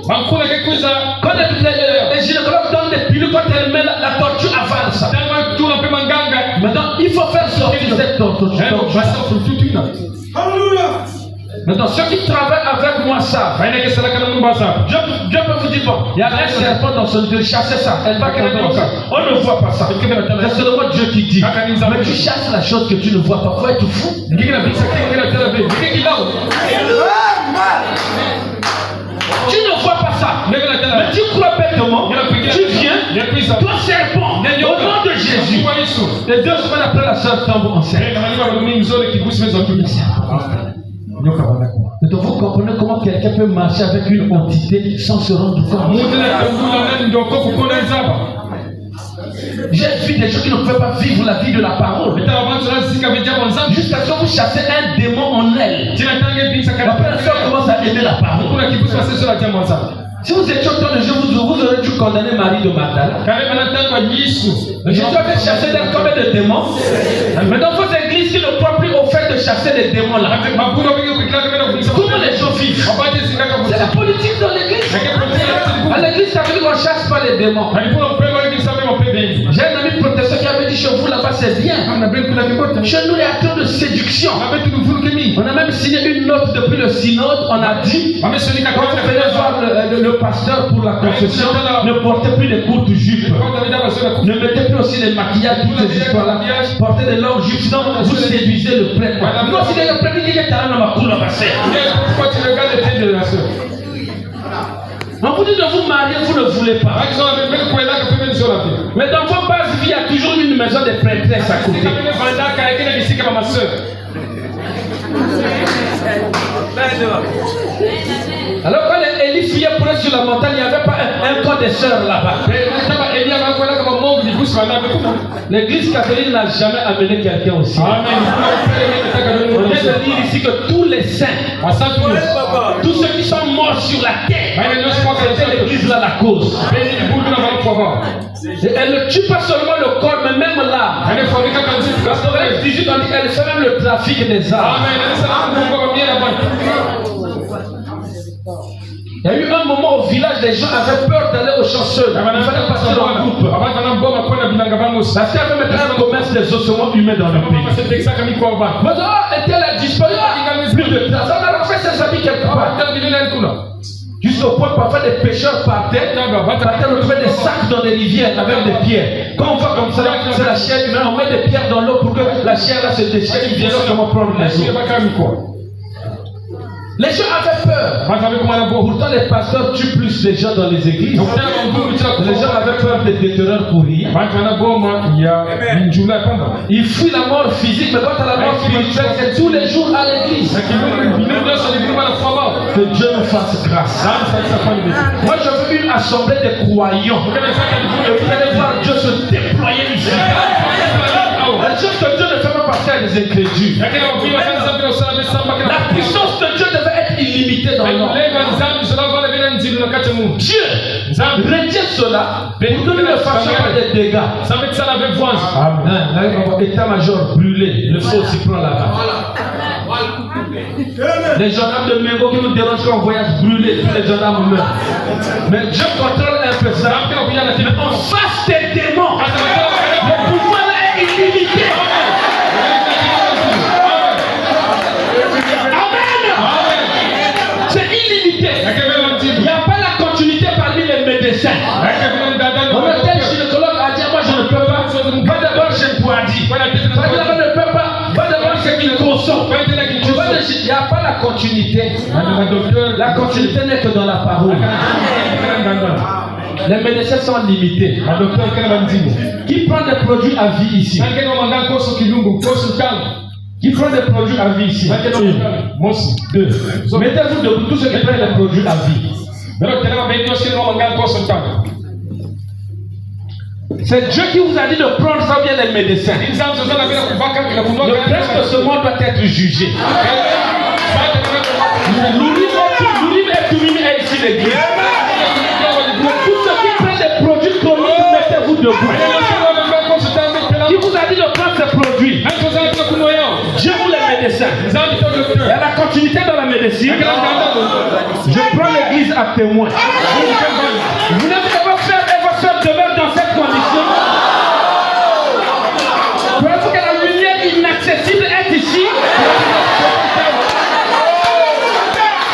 Quand les gynécologues donnent des pilules, quand elle met la tortue avance. Maintenant, il faut faire sortir cette tortue. Maintenant, ceux qui travaillent avec moi savent. Dieu peut vous dire, bon, il y a un serpent dans son utérus, chassez ça. Elle va tomber enceinte. On ne voit pas ça. C'est seulement Dieu qui dit. Mais tu chasses la chose que tu ne vois pas. Il faut être fou. Tu ne vois pas ça. Mais tu crois bêtement. Tu viens, toi serpent, au nom de Jésus. Et 2 semaines après, la soeur tombe enceinte. Donc vous comprenez comment quelqu'un peut marcher avec une entité sans se rendre compte. J'ai vu des gens qui ne peuvent pas vivre la vie de la parole. Jusqu'à ce que vous chassez un démon en elle. Après la soeur commence à aimer la parole. Si vous étiez autant de gens, vous aurez dû condamner Marie de Magdala. Jésus avait chassé d'elle comme des démons. Mais dans vos églises qui ne croient plus au fait de chasser les démons là. Comment les gens vivent? C'est la politique dans l'église. À l'église, ça veut dire qu'on ne chasse pas les démons. J'ai un ami protestant qui avait dit chez vous là-bas c'est bien. Chez nous, il y a trop de séduction. On a même signé une note depuis le synode. On a dit quand vous venez voir le pasteur pour la confession, ne portez plus les courtes jupes. Ne mettez plus aussi les maquillages, toutes ces histoires-là. Portez des longues jupes, sinon vous séduisez le prêtre. Non, si le prêtre dit que tu as ma cour, pourquoi tu regardes les têtes de la soeur? On vous dit de vous marier, vous ne voulez pas. Mais dans vos bases vie, il y a toujours une maison de prêtresses à côté. Alors quand Élie fuyait pour être sur la montagne, il n'y avait pas un corps de sœurs là-bas. L'église catholique n'a jamais amené quelqu'un aussi. On vient de dire ici que tous les saints, tous ceux qui sont morts sur la terre, c'est l'église là la cause. Et elle ne tue pas seulement le corps, mais même l'âme. Dans Apocalypse 18, on dit qu'elle fait même le trafic des âmes. Il y a eu un moment au village, les gens avaient peur d'aller aux chasseurs. Il fallait passer en groupe. Parce qu'il y avait maintenant un commerce des ossements humains dans le pays. Mais elle a disparu. Plus de place. On a refait ses habits quelque part. Jusqu'au point parfois des pêcheurs partaient, on trouvait des sacs dans les rivières avec des pierres. Quand on voit comme ça, c'est la chair humaine, on met des pierres dans l'eau pour que la chair là se déchire, ils viennent comment prendre les eaux. Les gens avaient peur. Pourtant, les pasteurs tuent plus les gens dans les églises. Les gens avaient peur des déterreurs pour rire. Ils fuient la mort physique, mais quand à la mort spirituelle, c'est tous les jours à l'église. Que Dieu nous fasse grâce. Moi, je veux une assemblée de croyants. Et vous allez voir Dieu se déployer ici. La chose que Dieu ne fait pas passer à des incrédules. La puissance de Dieu devait être illimitée. illimité dans l'homme. Dieu retient cela pour que nous ne fassions pas des dégâts. Amen. État-major brûlé, le feu aussi prend la bas. Les gendarmes de Mengo qui nous dérangent quand on voyage brûlé, tous les gendarmes meurent. Mais Dieu contrôle un peu ça. Mais en face des démons, le pouvoir là est illimité. Amen. C'est illimité. Il n'y a pas la continuité parmi les médecins. On a tel gynécologue a dit moi je ne peux pas. Va d'abord chez Boadi. Va d'abord ne peut pas. Va d'abord chez Kinkoso. Il n'y a pas la continuité. La continuité n'est que dans la parole. Les médecins sont limités. Qui prend des produits à vie ici? Qui prend des produits à vie ici? Deux. Mettez-vous debout, tous ceux qui prennent des produits à vie. C'est Dieu qui vous a dit de prendre ça bien les médecins. Le prince de ce monde doit être jugé. L'urim et Tumim est ici l'église. Tous ceux qui prennent des produits chroniques, mettez-vous debout. Qui vous a dit de prendre ces produits? Dieu ou les médecins? Il y a la continuité dans la médecine. Je prends l'église à témoin. Vous n'avez pas faire et votre soeur demeure dans cette condition. Croyez-vous que la lumière inaccessible est ici?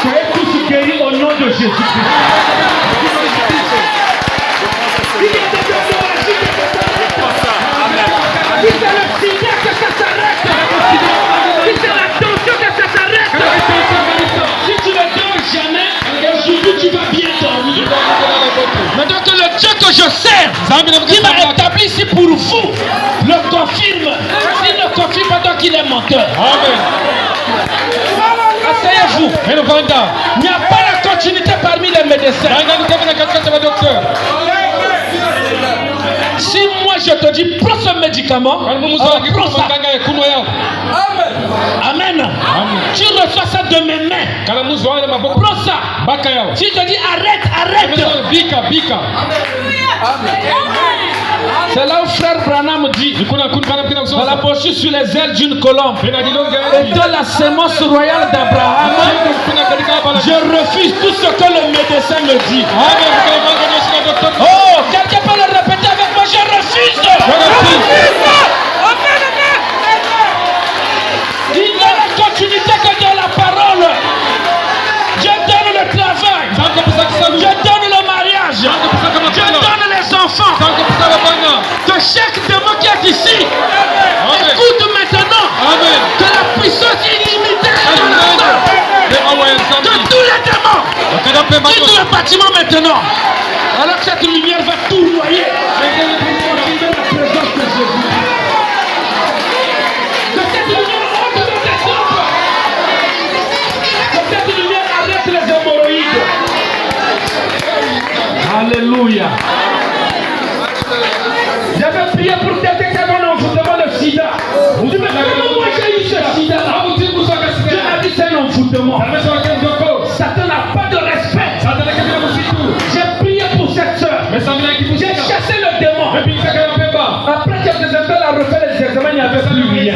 Soyez tous guéris au nom de Jésus-Christ. Si c'est le signal que ça s'arrête. Si c'est l'attention que ça s'arrête. Si tu ne dors jamais, aujourd'hui tu vas bien dormir. Maintenant que le Dieu que je sers, qui m'a établi ici pour vous, le confirme. S'il ne confirme pas, donc il est menteur. Amen. Asseyez-vous. Il n'y a pas la continuité parmi les médecins. Si moi je te dis prends ce médicament, prends ça. Amen. Tu reçois ça de mes mains. Prends ça. Si je te dis arrête. C'est là où frère Branham dit dans la brochure sur les ailes d'une colombe et de la sémence royale d'Abraham, je refuse tout ce que le médecin me dit. Oh, quelqu'un peut le répéter avec moi, je refuse. Il n'y a la continuité que dans la parole. Je donne le travail, je donne le mariage, je donne les enfants. Que chaque démon qui est ici écoute maintenant que la puissance illimitée est dans la main de tous les démons. Quitte le bâtiment maintenant. Alors que cette lumière va tout noyer. La présence de Jésus. Que cette lumière entre dans tes tempes. Que cette lumière arrête les hémorroïdes. Alléluia. J'avais prié pour quelqu'un qui avait un envoûtement de sida. Vous dites, mais comment moi j'ai eu ce sida là? Dieu a dit c'est un envoûtement. Satan n'a pas de respect. J'ai prié pour cette soeur. J'ai chassé le démon. Après quelques instants, elle a refait les examens, il n'y avait plus rien.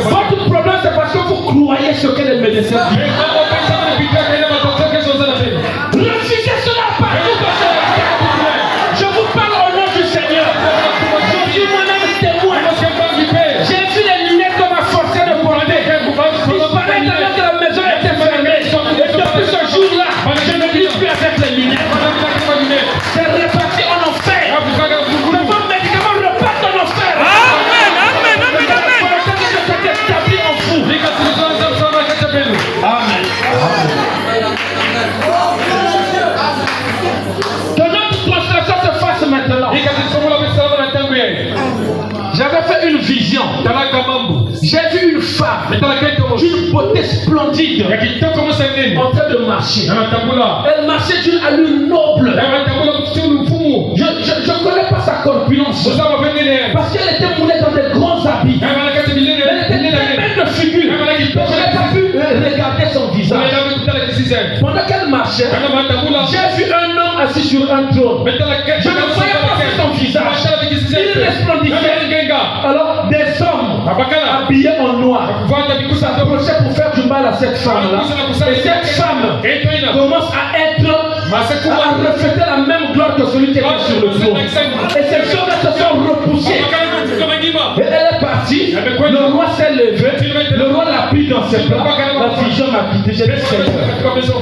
Votre problème, c'est parce que vous croyez ce que les médecins disent. Refusez cela partout. Je vous parle au nom du Seigneur. Je suis moi-même témoin. J'ai vu les lunettes qu'on m'a forcé de porter. Disparaître alors que la maison était fermée. Et depuis ce jour-là, je ne lis plus avec les lunettes. C'est réparti en enfer. Mais vos médicaments repartent en enfer. Amen. C'est établi en vous. Amen. Que notre translation se fasse maintenant. J'avais fait une vision. J'ai vu une femme d'une beauté splendide en train de marcher. Elle marchait d'une allure noble. Je ne connais pas sa corpulence parce qu'elle était moulée dans des grands habits. Elle était pleine de figure. Je n'ai pas pu regarder son visage. Pendant qu'elle marchait, j'ai vu un homme assis sur un trône. Je ne voyais pas son visage. Il resplendissait. Alors des hommes habillés en noir s'approchaient pour faire du mal à cette femme-là. Et cette femme commence à refléter la même gloire que celui qui était sur le trône. Et ces hommes-là se sont repoussés. Et elle est partie. Le roi s'est levé. Le roi l'a pris dans ses bras. La vision m'a quitté. J'ai dit, Seigneur,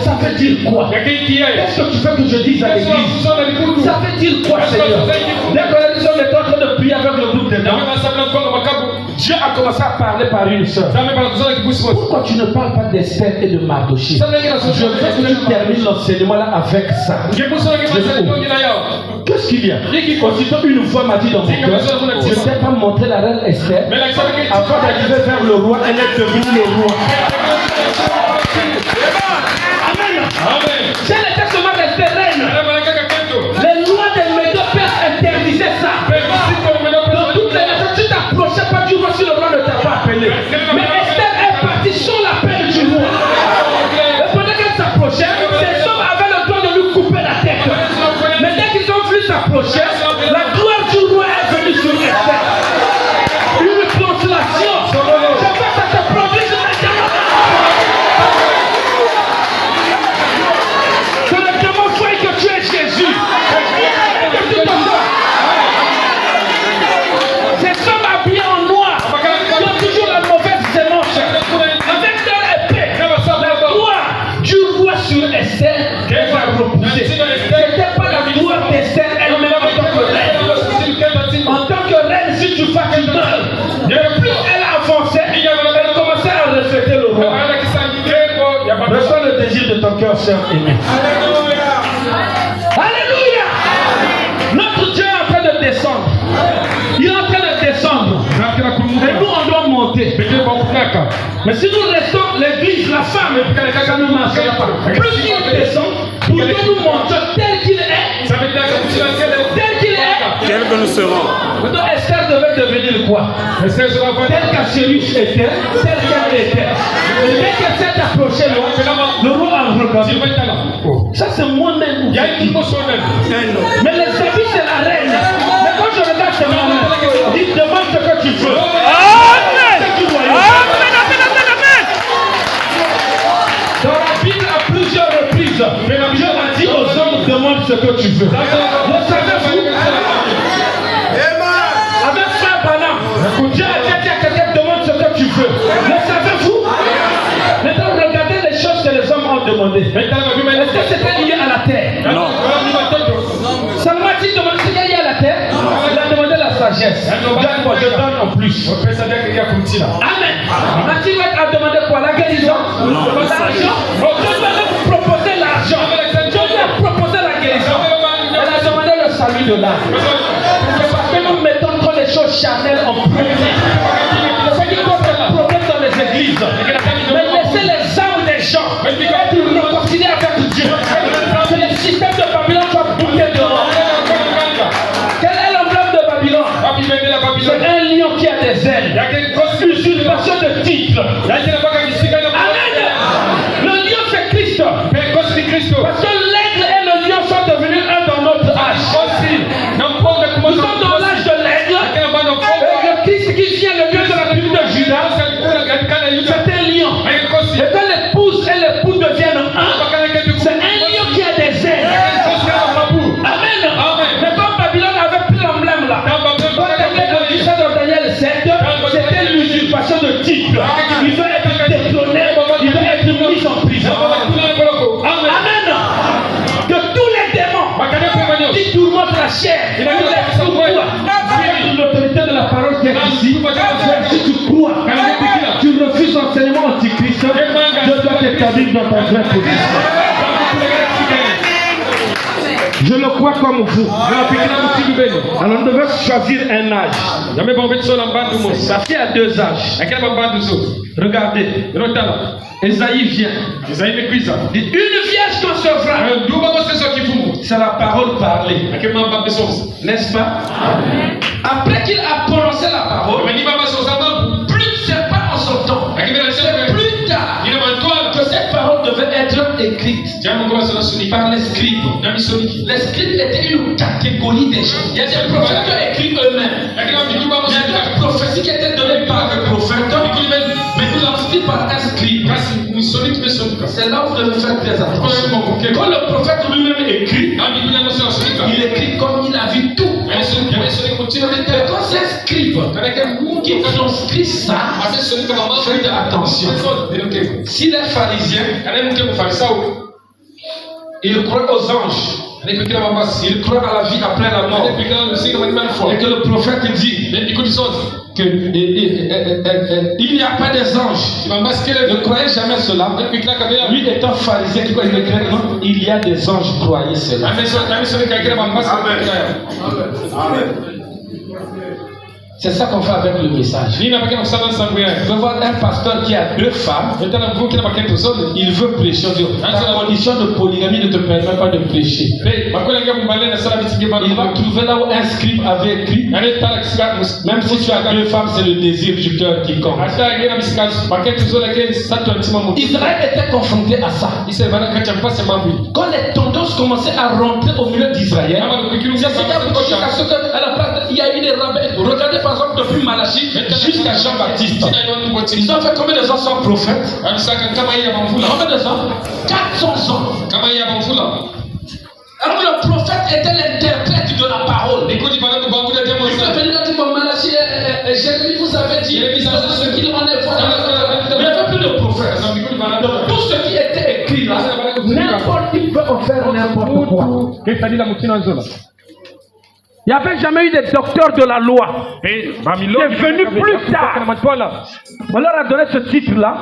ça veut dire quoi? Qu'est-ce que tu veux que je dise à l'église? Ça veut dire quoi, Seigneur? Dès que les hommes étaient en train de prier avec le groupe dedans, Dieu a commencé à parler par une sœur. Pourquoi tu ne parles pas d'Esther et de Mardochée? Je veux que tu termines l'enseignement là avec ça. Qu'est-ce qu'il y a? Aussitôt une fois m'a dit dans mon cœur, je ne t'ai pas montré la reine Esther. Avant d'arriver vers le roi, elle est devenue le roi. Amen. Si elle était seulement restée reine, les lois des Médo-Perses interdisaient ça. Dans toutes les nations, tu t'approchais pas du roi si le roi ne t'a pas appelé. Mais Esther est partie sans l'appel du roi. Et pendant qu'elle s'approchait, ces hommes avaient le droit de lui couper la tête. Mais dès qu'ils ont vu s'approcher, la gloire du roi est venue sur Esther. Une consolation. Je veux que ça te produise maintenant. Que le démon voie que tu es Jésus. Ces hommes habillés en noir, qui ont toujours la mauvaise sémence, avec leur épée, la gloire du roi sur Esther va repousser. Ce n'était pas la gloire d'Esther elle-même en tant que reine. En tant que reine, si tu vas, tu meurs. Et plus elle avançait, elle commençait à refléter le roi. Ressens le désir de ton cœur, sœur aimée. Alléluia. Notre Dieu est en train de descendre. Il est en train de descendre. Et nous, on doit monter. Mais si nous restons l'église, la femme, ça ne marchera pas. Plus il descend, pour que nous montions tel qu'il est, tel qu'il est, Tel que nous serons. maintenant Esther devait devenir quoi? Tel qu'Achérus était, tel qu'elle était. Et dès qu'elle s'est approchée, le roi a regardé. Ça c'est moi-même. Mais les habits c'est la reine. Mais quand je regarde c'est moi-même. Il demande ce que tu veux. Amen. Amen. Dans la Bible à plusieurs reprises, Dieu a dit aux hommes demande ce que tu veux. Le savez-vous? Avec frère Banam, Dieu a dit à quelqu'un demande ce que tu veux. Le savez-vous? Maintenant regardez les choses que les hommes ont demandé. Est-ce que c'était lié à la terre? Non. Seulement dit demande ce qu'il y a à la terre. Il a demandé la sagesse. D'accord, je donne en plus. Amen. Mathilde a demandé quoi? La guérison? L'argent? Dieu va vous proposer l'argent. Dieu lui a proposé la guérison. Elle a demandé le salut de l'âme. C'est parce que nous mettons trop les choses charnelles en premier. C'est ce qui cause le problème dans les églises. Mais laissez les âmes des gens être réconciliés avec Dieu. Que le système de Babylone soit bouqué dehors. Quel est l'emblème de Babylone? C'est un lion qui a des ailes. Usurpation de titre. Amen. Le lion c'est Christ. Parce que l'aigle et le lion sont devenus un dans notre âge. Nous sommes dans l'âge de l'aigle. Et le Christ qui vient, le Dieu de la tribu de Judas, c'est un lion. Et quand l'épouse et l'époux deviennent un, c'est un lion qui a des ailes. Amen. Mais comme Babylone avait pris l'emblème là, quand Daniel dit ça dans Daniel 7, c'était l'usurpation de titre. Il doit être détrôné, il doit être mis en prison. Amen. De tous les démons qui tourmentent la chair, l'autorité de la parole qui est ici, si tu crois, tu refuses l'enseignement antichrist, Dieu doit t'établir dans ta vraie position. Je le crois comme vous. Alors on devait choisir un âge. Sa fille a 2 âges. Regardez. Esaïe vient. Dit une vierge concevra. C'est la parole parlée. N'est-ce pas? Après qu'il a prononcé la parole, plus c'est pas en son temps. C'est plus tard que cette parole devait être écrite. par les scribes. Les scribes étaient une catégorie des gens. Il y a des prophètes qui écrivent eux-mêmes. Il y a des prophéties qui étaient données par le prophète, mais nous l'avons dit par un scribe. C'est là où vous devez faire très attention. Quand le prophète lui-même écrit, il écrit comme il a vu tout. Mais quand c'est scribe qui transcrit ça, faites attention. Si les pharisiens, ils croient aux anges, ils croient à la vie après la mort, et que le prophète dit qu'il n'y a pas des anges, ne croyez jamais cela. Lui étant pharisien qui croit il y a des anges, croyez cela. C'est ça qu'on fait avec le message. Je veux voir un pasteur qui a 2 femmes. Il veut prêcher. La condition de polygamie ne te permet pas de prêcher. Il va trouver là où un scribe avait écrit. Même si tu as 2 femmes, c'est le désir du cœur qui compte. Israël était confronté à ça. Quand les tendances commençaient à rentrer au milieu d'Israël, il y a eu des rabbins. Regardez par exemple depuis Malachie jusqu'à Jean-Baptiste. Ils ont fait combien de ans sans prophète? Combien de ans? 400 ans. Alors le prophète était l'interprète de la parole. Il est venu là, dit Malachie, Jérémie vous avez dit ce qu'il en est. Il n'y avait plus de prophète. Donc tout ce qui était écrit là, n'importe qui peut en faire n'importe quoi. Il n'y avait jamais eu des docteurs de la loi. C'est venu plus tard. On leur a donné ce titre-là.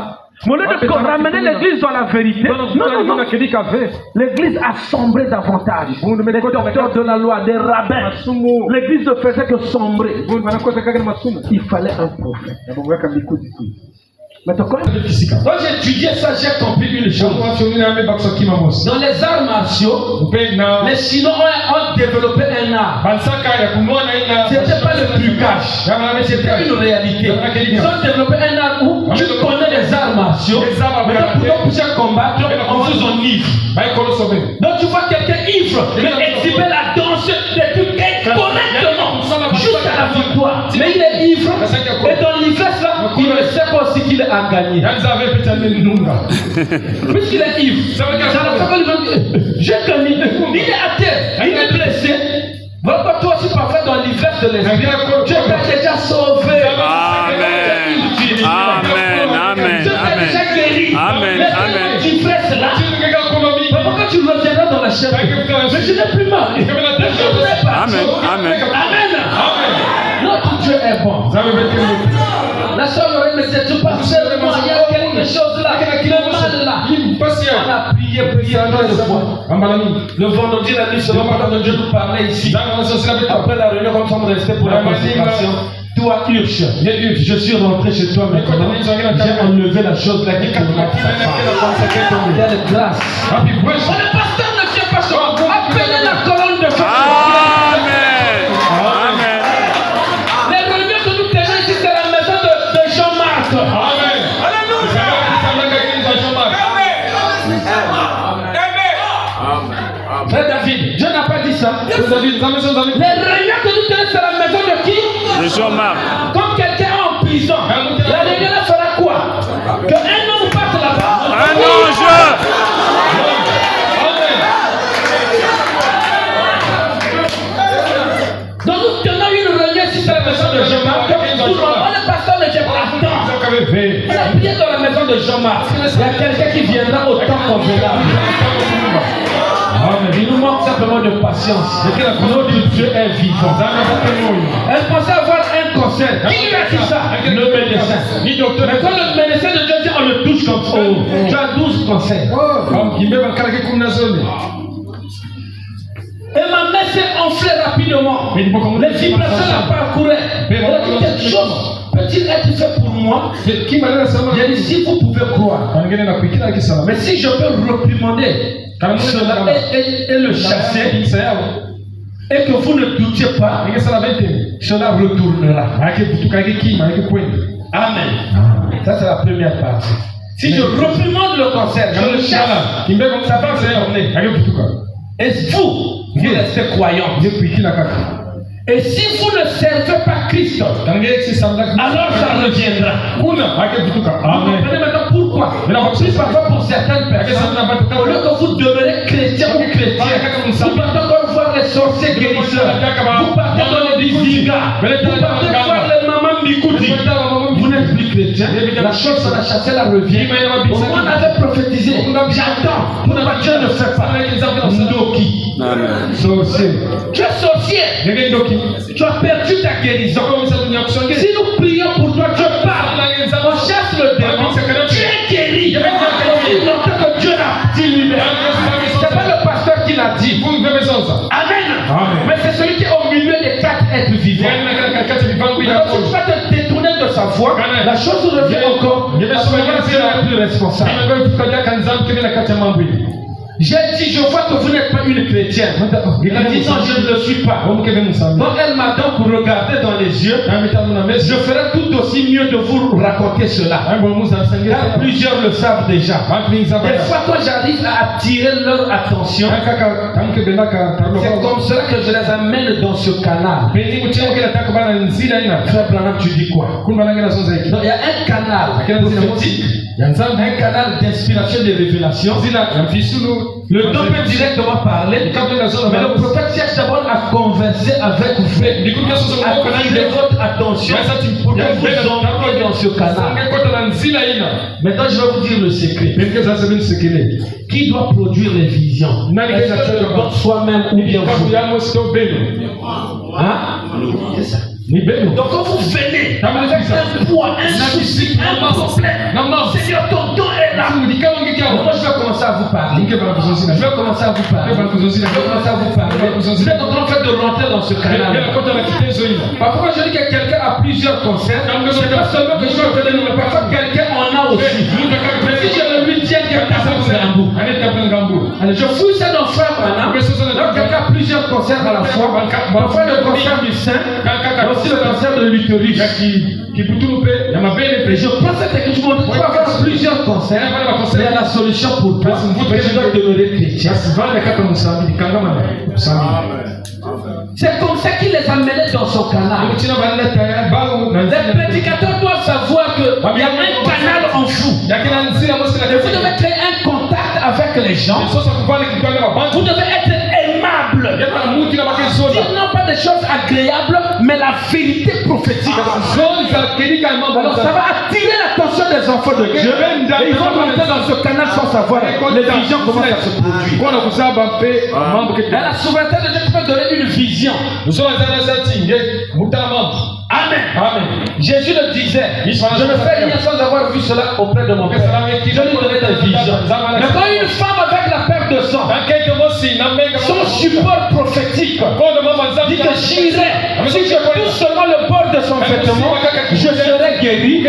Au lieu de ramener l'église dans la vérité, non. L'église a sombré davantage. Les docteurs de la loi, des rabbins. L'église ne faisait que sombrer. Il fallait un prophète. Mais quand j'ai étudié ça, j'ai compris une chose. Dans les arts martiaux, les Chinois ont développé un art. C'était pas le trucage, c'était une réalité. Ils ont développé un art où tu connais les arts martiaux, mais pour pouvoir combattre, on vous enivre. Donc tu vois quelqu'un ivre, mais exhiber la danse des trucs correctement, jusqu'à la victoire. Mais il est ivre, et dans l'ivresse là, il ne sait pas aussi qu'il a gagné. Puisqu'il est ivre, j'ai gagné. Il est à terre, il est blessé. Voilà, toi aussi parfait dans l'ivresse de l'esprit. Tu es déjà sauvé. Amen. Tu es déjà guéri. L'ivresse là. Pourquoi tu reviendras dans la chair? Mais je n'ai plus mal. Amen. Notre Dieu est bon. La soeur Lorraine me disait, tu passes seulement, il y a quelque chose là, le mal là. On a prié plein de fois. Le vendredi, la nuit, seulement pendant que Dieu nous parlait ici. Après la réunion, comme ça, on restait pour la consécration. Toi, Urche, je suis rentré chez toi maintenant. J'ai enlevé la chose là qui commence. Quelle grâce. Le pasteur ne tient pas son. Appelez la colonne de feu. Les réunions que nous tenons ici, c'est la maison de Jean-Marc. Frère David, Dieu n'a pas dit ça. Les réunions que nous tenons, c'est la maison de qui? De Jean-Marc. Quand quelqu'un est en prison, la réunion fera quoi? Que un homme passe là-bas. Un ange. Donc nous tenons une réunion ici, c'est la maison de Jean-Marc. Le pasteur ne dit pas attends. Il a prié dans la maison de Jean-Marc. Il y a quelqu'un qui viendra au temps convenable. Il nous manque simplement de patience. Notre Dieu est vivant. Elle pensait avoir un conseil. Qui lui a dit ça? Le médecin. Mais quand le médecin de Dieu dit on le touche comme ça, tu as 12 conseils. Et ma main s'est enflée rapidement. Les vibrations la parcouraient. Elle a dit quelque chose peut-il être fait pour moi? J'ai dit si vous pouvez croire. Mais si je peux réprimander cela et le chasser, et que vous ne doutiez pas, cela retournera. Amen. Ça c'est la première partie. Si je reprimande le cancer, je le chasse, ça va se tourner. Et vous restez croyants. Et si vous ne servez pas Christ, alors ça reviendra. Vous comprenez maintenant pourquoi? Plus parfois pour certaines personnes, au lieu que vous demeurez chrétien ou chrétien, vous partez encore voir les sorciers guérisseurs, vous partez dans les bizingas, vous partez voir les mamans Mikoudi. Vous n'êtes plus chrétien, la chose sur la chasse, elle revient. On avait prophétisé, j'attends, pourquoi Dieu ne fait pas? Ndoki. Sorcier. Tu es sorcier. Tu as perdu ta guérison. Si nous prions pour toi, Dieu parle. On chasse le démon. Tu es guéri. Il longtemps que Dieu l'a dit lui-même. Ce n'est pas le pasteur qui l'a dit. Amen. Mais c'est celui qui est au milieu des quatre êtres vivants. Donc si tu vas te détourner de sa foi, la chose revient encore. À ce moment-là, Dieu n'est plus responsable. J'ai dit, je vois que vous n'êtes pas une chrétienne. Il a dit, non, je ne le suis pas. Donc elle m'a donc regardé dans les yeux. Je ferai tout aussi mieux de vous raconter cela. Car plusieurs le savent déjà. Des fois, quand j'arrive à attirer leur attention, c'est comme cela que je les amène dans ce canal. Frère Branham, tu dis quoi? Donc, il y a un canal prophétique. Un canal d'inspiration et de révélation. Le don peut directement parler, mais le prophète cherche d'abord à converser avec vous, à attirer votre attention pour que vous entriez dans ce canal. Maintenant, je vais vous dire le secret. Qui doit produire les visions? Est-ce que le don soi-même ou bien vous? Hein? C'est ça. Donc quand vous venez avec un poids, un souci, un problème, Seigneur, ton don est là. Moi je vais commencer à vous parler. Je vais commencer à vous parler. Vous êtes en train de rentrer dans ce canal. Parfois je dis que quelqu'un a plusieurs concerts. C'est pas seulement que je suis en train de nous, mais parfois quelqu'un en a aussi. Mais si je ne lui tiens qu'à je fouille ça dans Frère Branham. Donc quelqu'un a plusieurs concerts à la fois. Parfois le concert du sein, aussi le cancer de l'utérus. Et je prends cette écriture, tu vas avoir plusieurs cancers. Il y a la solution pour toi. Tu dois demeurer chrétien. C'est comme ça qu'il les amenait dans son canal. Les prédicateurs doivent savoir qu'il y a un canal en vous. Et vous devez créer un contact avec les gens. Vous devez être aimable. Dire non pas des choses agréables, mais la vérité prophétique. Alors ça va attirer l'attention des enfants de Dieu. Et ils vont rentrer dans ce canal sans savoir les visions commencent à se produire. Dans la souveraineté de Dieu, tu peux donner une vision. Amen. Jésus le disait. Je ne fais rien sans avoir vu cela auprès de mon Père. Je lui donnais des visions. Mais quand une femme avec la perte de sang, son support prophétique dit que j'irai. Si je touche seulement le bord de son vêtement, je serai guéri.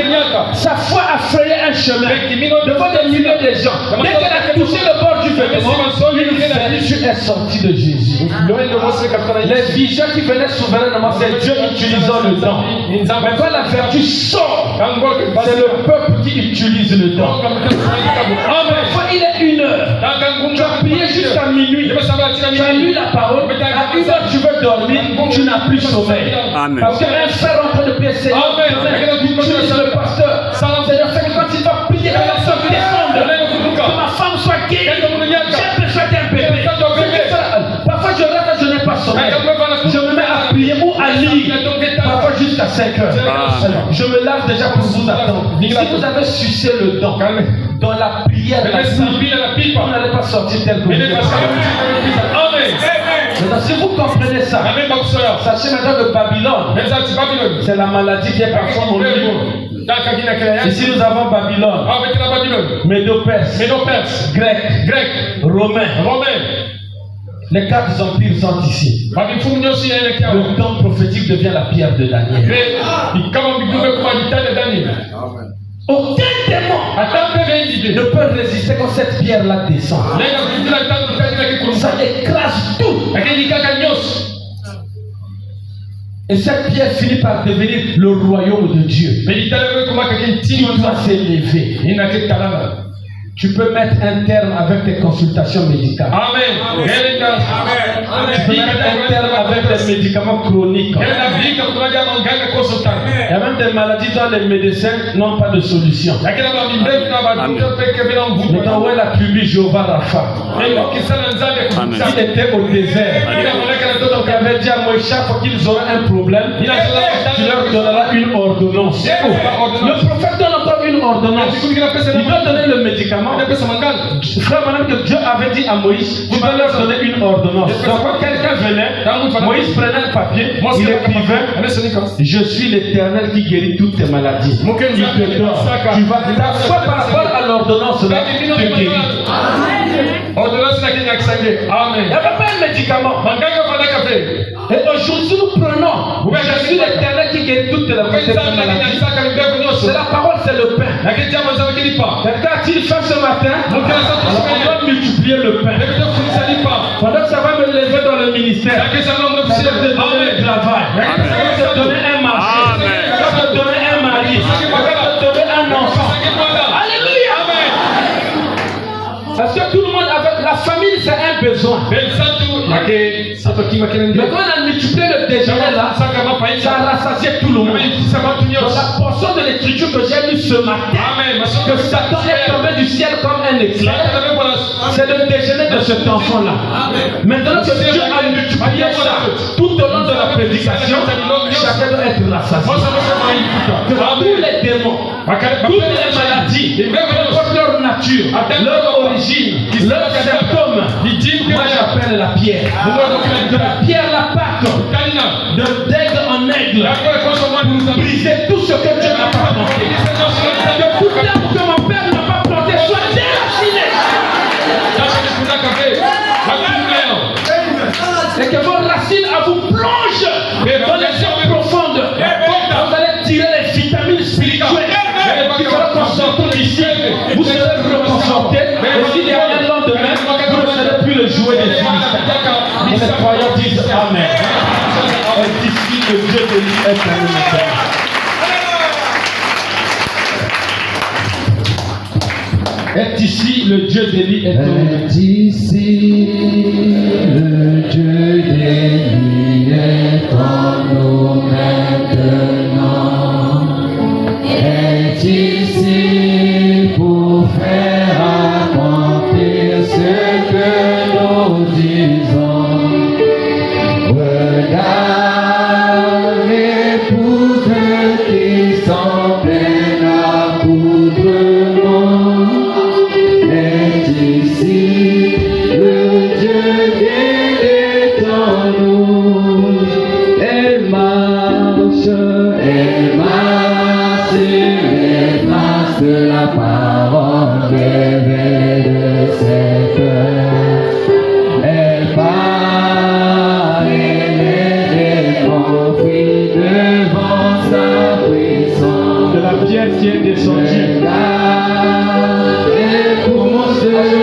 Sa foi a frayé un chemin devant des milliers de gens. Dès qu'elle a touché le bord du vêtement, une vertu est sortie de Jésus. Les visions qui venaient souverainement, c'est Dieu utilisant le don. Mais quand la vertu sort, c'est le peuple qui utilise le don. Parfois il est 1 heure. Tu as prié jusqu'à minuit. Tu as lu la parole. À 1 heure tu veux dormir. Tu n'as plus sommeil. Parce qu'un frère en train de prier, c'est le pasteur. C'est-à-dire que quand il va prier, la soeur descende. Que ma femme soit guérie. J'ai besoin d'un bébé. Parfois je rêve et je n'ai pas sommeil. Je me mets à prier ou à lire. Parfois jusqu'à 5 heures. Je me lave déjà pour vous attendre. Si vous avez sucé le don dans la prière, vous n'allez pas sortir tel que vous êtes. Maintenant, si vous comprenez ça, sachez maintenant que Babylone, c'est la maladie qui est parfois au niveau. Ici nous avons Babylone, Médo-Perse, Grec, Romain. Les 4 empires sont ici. Le don prophétique devient la pierre de Daniel. Aucun démon ne peut résister quand cette pierre-là descend. Ça écrase tout. Et cette pierre finit par devenir le royaume de Dieu. Il doit s'élever. Tu peux mettre un terme avec tes consultations médicales. Amen. Tu peux mettre un terme avec des médicaments chroniques. Il y a même des maladies dont les médecins n'ont pas de solution. Nous t'envoyons la tribu Jéhovah Rapha. Il était au désert. Il avait dit à Moïse, chaque fois qu'ils auraient un problème, tu leur donneras une ordonnance. Le prophète donne encore une ordonnance. Il doit donner le médicament. Frère, madame, que Dieu avait dit à Moïse, tu dois leur donner une ordonnance. Donc quand quelqu'un venait, Moïse prenait un papier, il écrivait, je suis l'Éternel qui guérit toutes tes maladies. Il te donne. Tu vas, ta foi par rapport à l'ordonnance là, te guérit. Amen. Il n'y avait pas un médicament. Et aujourd'hui nous prenons, je suis l'Éternel qui guérit toutes tes maladies. C'est la parole, c'est le pain. Quelqu'un a-t-il faim ce matin? Alors on doit multiplier le pain. Pendant que ça va me lever dans le ministère, ça va te donner le travail, ça va te donner un marché, ça va te donner un mari, ça va te donner un enfant. Alléluia. Parce que tout le monde avec la famille, c'est un besoin. Mais quand on a multiplié le déjeuner là, ça a rassasié tout le monde. Donc la portion de l'écriture que j'ai lue ce matin, que Satan est tombé du ciel comme un éclair, c'est le déjeuner de cet enfant-là. Maintenant que Dieu a multiplié ça tout au long de la prédication, chacun doit être rassasié. Que tous les démons, toutes les maladies, leur nature, leur origine, leurs symptômes, moi j'appelle la pierre. De la pierre la pâte, de d'aigle en aigle, pour briser tout ce que Dieu n'a pas planté. Que tout arbre que mon père n'a pas planté soit déraciné. Et que vos racines à vous plongent dans les eaux profondes. Vous allez tirer les vitamines spirituelles qui feront qu'on sorte d'ici. Vous serez reconfortés. Et s'il y a un lendemain, vous ne serez plus le jouet des Philistins. Et les croyants disent Amen. Et d'ici, le Dieu de l'île est un est ici le Dieu d'Élie est ici le Dieu d'Élie est en nous maintenant. Est ici pour faire accomplir ce que nous disons. Regarde l'épouse qui s'en peine à coudre. Ici, le Dieu est en nous. Elle marche de la parole révélée de ses cœurs. Elle parle et les confie devant sa puissance. de la pierre qui est descendue.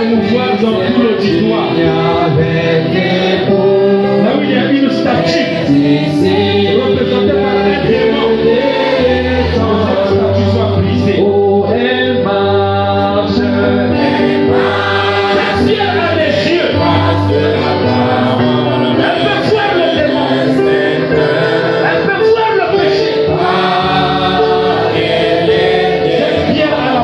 Mouvoir dans tout l'auditoire. Là où il y a une statue représentée par un démon, que cette statue soit brisée. Si elle a des yeux, elle peut voir le démon, elle peut voir le péché. Cette pierre a la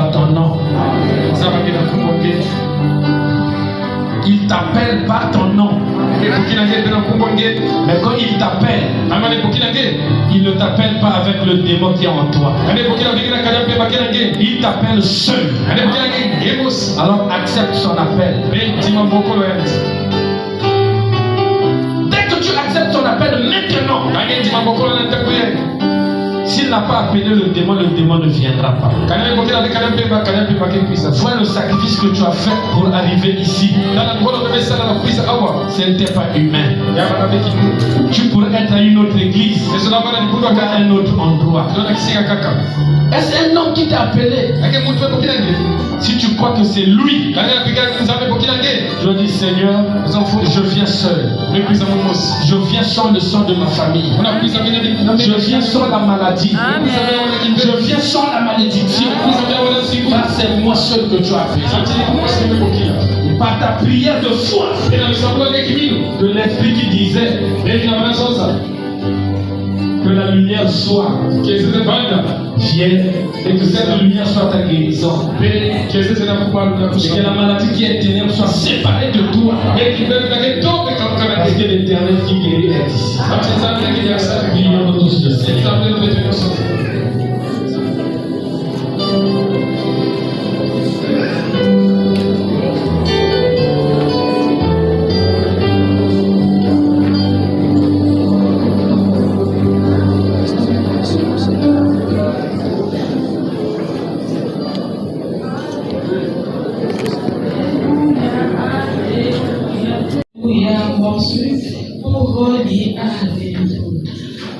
pas ton nom. Il t'appelle par ton nom. Mais quand il t'appelle, il ne t'appelle pas avec le démon qui est en toi. Il t'appelle seul. Alors accepte son appel. Dès que tu acceptes son appel maintenant, s'il n'a pas appelé le démon ne viendra pas. Vois le sacrifice que tu as fait pour arriver ici. Ce n'était pas humain. Tu pourrais être à une autre église, à un autre endroit. Est-ce un homme qui t'a appelé? Si tu crois que c'est lui, je dis Seigneur, je viens seul. Je viens sans le sang de ma famille. Je viens sans la maladie. Je viens sans la malédiction. Car c'est moi seul que tu as fait. Par ta prière de foi, de l'esprit qui disait que la lumière soit, vienne, et que cette lumière soit ta guérison. Et que la maladie qui est ténèbre soit séparée de toi. Parce que l'Éternel qui guérit est ici. Prions tous le Seigneur.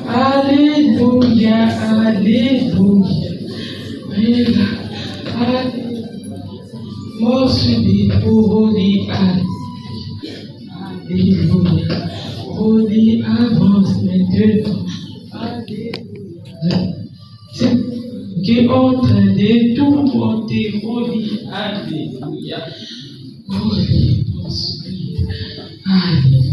Alléluia, alléluia. Mon subi holy, alléluia. Holy avance maintenant. Alléluia. Qui est en train de tout monter, holy, alléluia. Holy, mon subi, alléluia.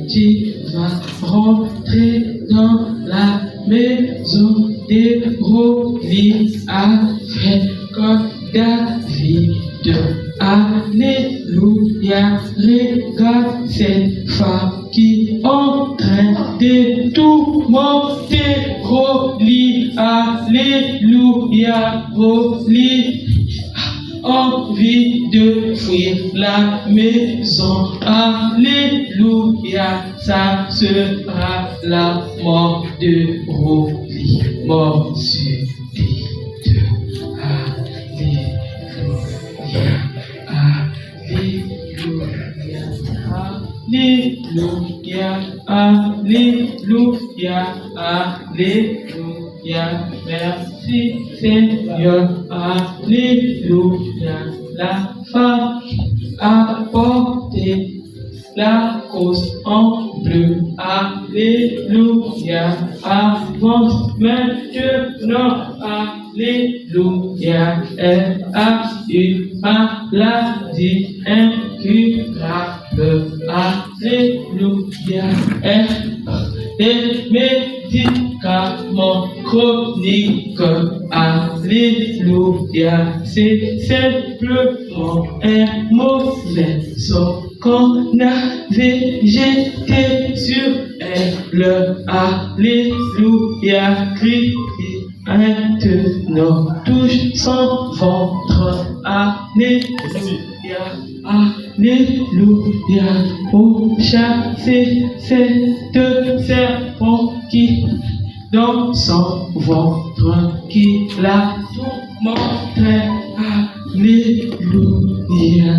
Tu vas rentrer dans la maison des Rolis avec comme David. Alléluia, regarde cette femme qui est en train de tout monter. Rolis, alléluia, Rolis. Envie de fuir la maison, alléluia, ça sera la mort de Rolis, mort subite, alléluia, alléluia, alléluia, alléluia, merci Seigneur, alléluia. La femme a porté la cause en bleu, alléluia. Avance maintenant, alléluia. Elle a une maladie incurable, alléluia. Elle est médicaments chroniques, alléluia. C'est simplement un mauvais sort qu'on avait jeté sur elle, alléluia. Christ maintenant touche son ventre, alléluia. Alléluia, pour chasser cette serpent qui dans son ventre qui la tourmentait. Alléluia,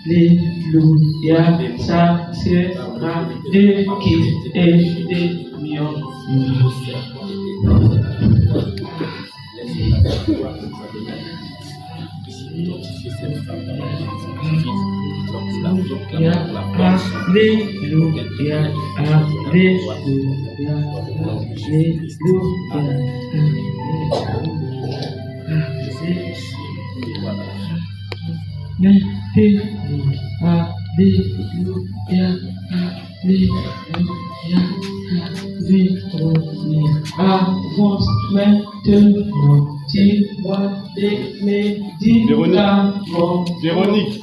alléluia, ça sera de qui est des miens. puisse identifier cette femme dans la vie de son fils. Donc nous la proclamons la place. Alléluia, Alléluia, avance maintenant, tu vois des médicaments. Véronique.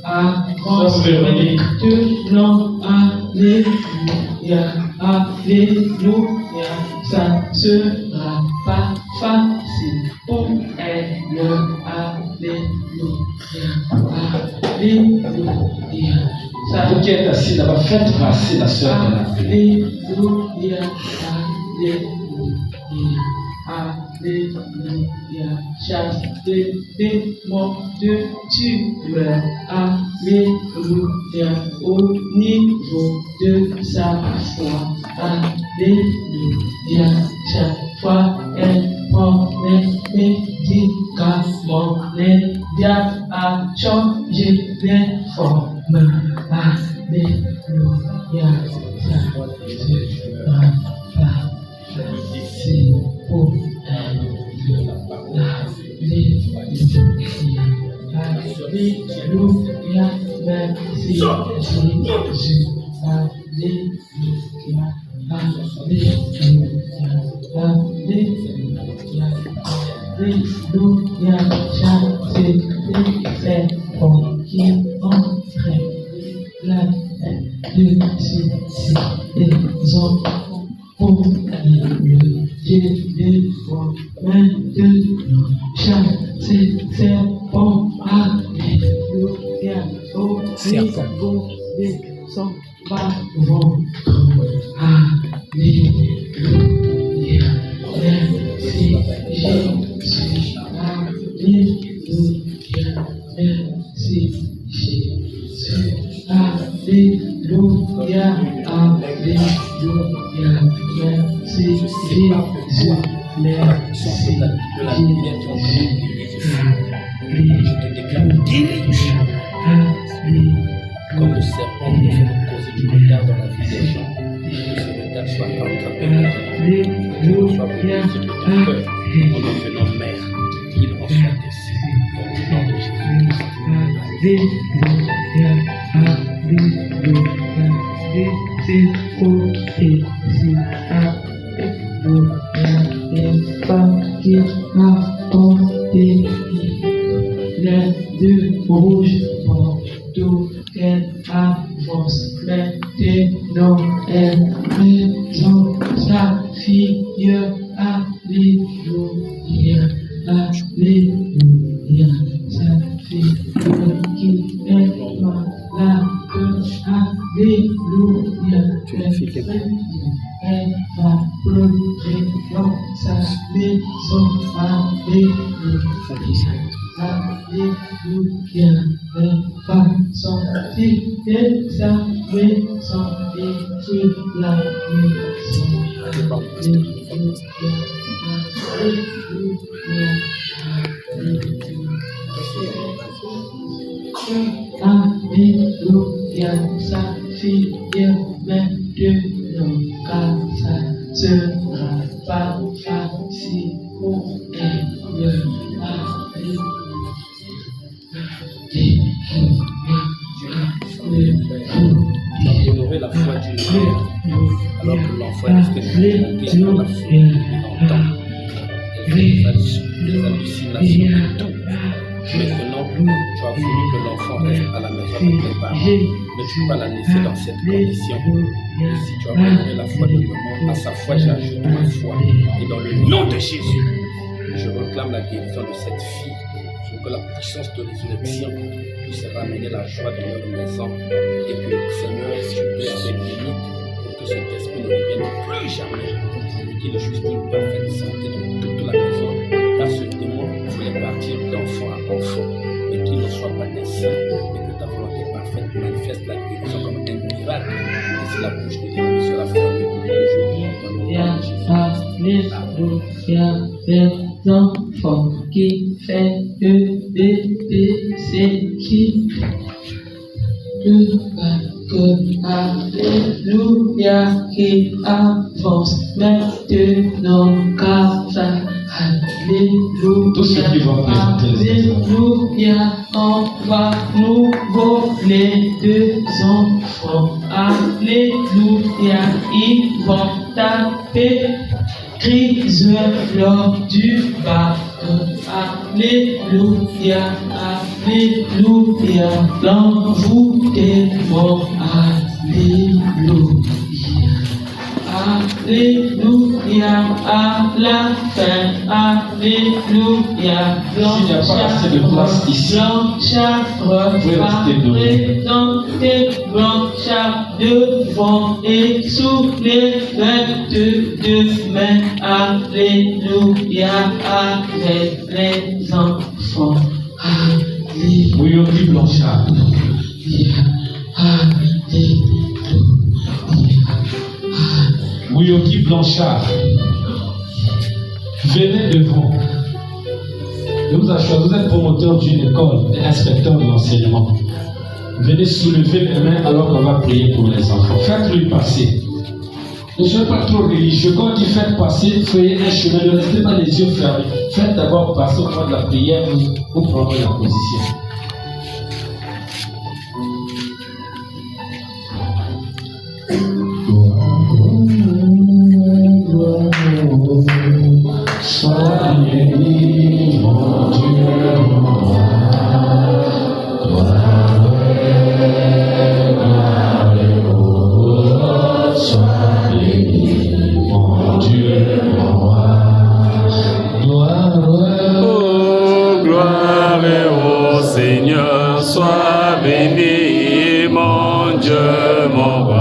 Avance maintenant, alléluia, alléluia, ça sera pas facile pour elle, alléluia, alléluia. Vous qui êtes assis là-bas, faites passer la sœur de la Alléluia, alléluia, alléluia. Chasse des démons de tueur, alléluia. Au niveau de sa foi, alléluia. Chaque fois elle prend les médicaments, les diables a changé les formes. Alléluia, ça sera pas facile pour elle. Alléluia, merci Jésus. Alléluia, alléluia, alléluia, alléluia, chasser les serpents qui entraînent la haine de ceci des enfants pour le Dieu des fois maintenant, chasser serpents, alléluia, au niveau des son bas-ventre, alléluia, merci Jésus, alléluia, merci Jésus, alléluia, alléluia, merci Jésus, merci Jésus, Comme le serpent nous fait nous causer du retard dans la vie des gens, que ce retard soit rattrapé par nous, que nous soyons brisés de ton cœur, en devenant mère, qu'il en soit ainsi, dans le nom de Jésus-Christ. Les deux rouges Bordeaux, qu'elle avance maintenant, elle présente sa fille, alléluia, alléluia, sa fille qui est malade, alléluia, elle va pleurer dans sa maison, alléluia. Alléluia, elle va sortir de sa maison et fuir la maison. Alléluia, alléluia, sa fille maintenant, car ça sera pas facile pour elle. Honorer la foi d'une mère, alors que l'enfant est expérimenté dans la foi depuis longtemps. Elle fait des hallucinations et tout. Maintenant, tu as voulu que l'enfant reste à la maison avec les parents, mais tu ne peux pas la laisser dans cette condition. Et si tu as honoré la foi de maman, à sa foi j'ajoute ma foi. Et dans le nom de Jésus, je réclame la guérison de cette fille. Je veux que la puissance de résurrection puisse ramener la joie dans leur maison. Et que le Seigneur supère les limites pour que cet esprit ne revienne plus jamais. Et qu'il juste une parfaite santé dans toute la maison. Car ce démon voulait partir d'enfant à enfant. Mais qu'il ne soit pas naissant. Mais que ta volonté parfaite manifeste la guérison comme un miracle. Et si la bouche de l'ennemi sera fermée pour toujours. Dans le nom de Jésus. Alléluia, les enfants. qui fait c'est qui Alléluia qui avance maintenant car Tous ceux qui vont présenter les Alléluia, on va nous voler 2 enfants. Alléluia, ils vont taper crise lors du bateau. Alléluia, Alléluia, l'envoûtement. Alléluia. Alléluia, à la fin, Alléluia, S'il n'y a pas assez de place ici, Blanchard présenté, Blanchard devant et sous les 22 mains, Alléluia, avec les enfants. Alléluia. Oui, on dit Blanchard. Bouyoki Blanchard, venez devant. Je vous ai choisi, vous êtes promoteur d'une école et inspecteur de l'enseignement. Venez soulever les mains alors qu'on va prier pour les enfants. Faites-lui passer. Ne soyez pas trop religieux. Quand il fait passer, soyez un chemin. Ne restez pas les yeux fermés. Faites d'abord passer au moment de la prière, vous prendrez la position. Sois béni, mon Dieu, mon roi. Sois béni, mon Dieu, mon roi. Oh, gloire au Seigneur, sois béni, mon Dieu, mon roi.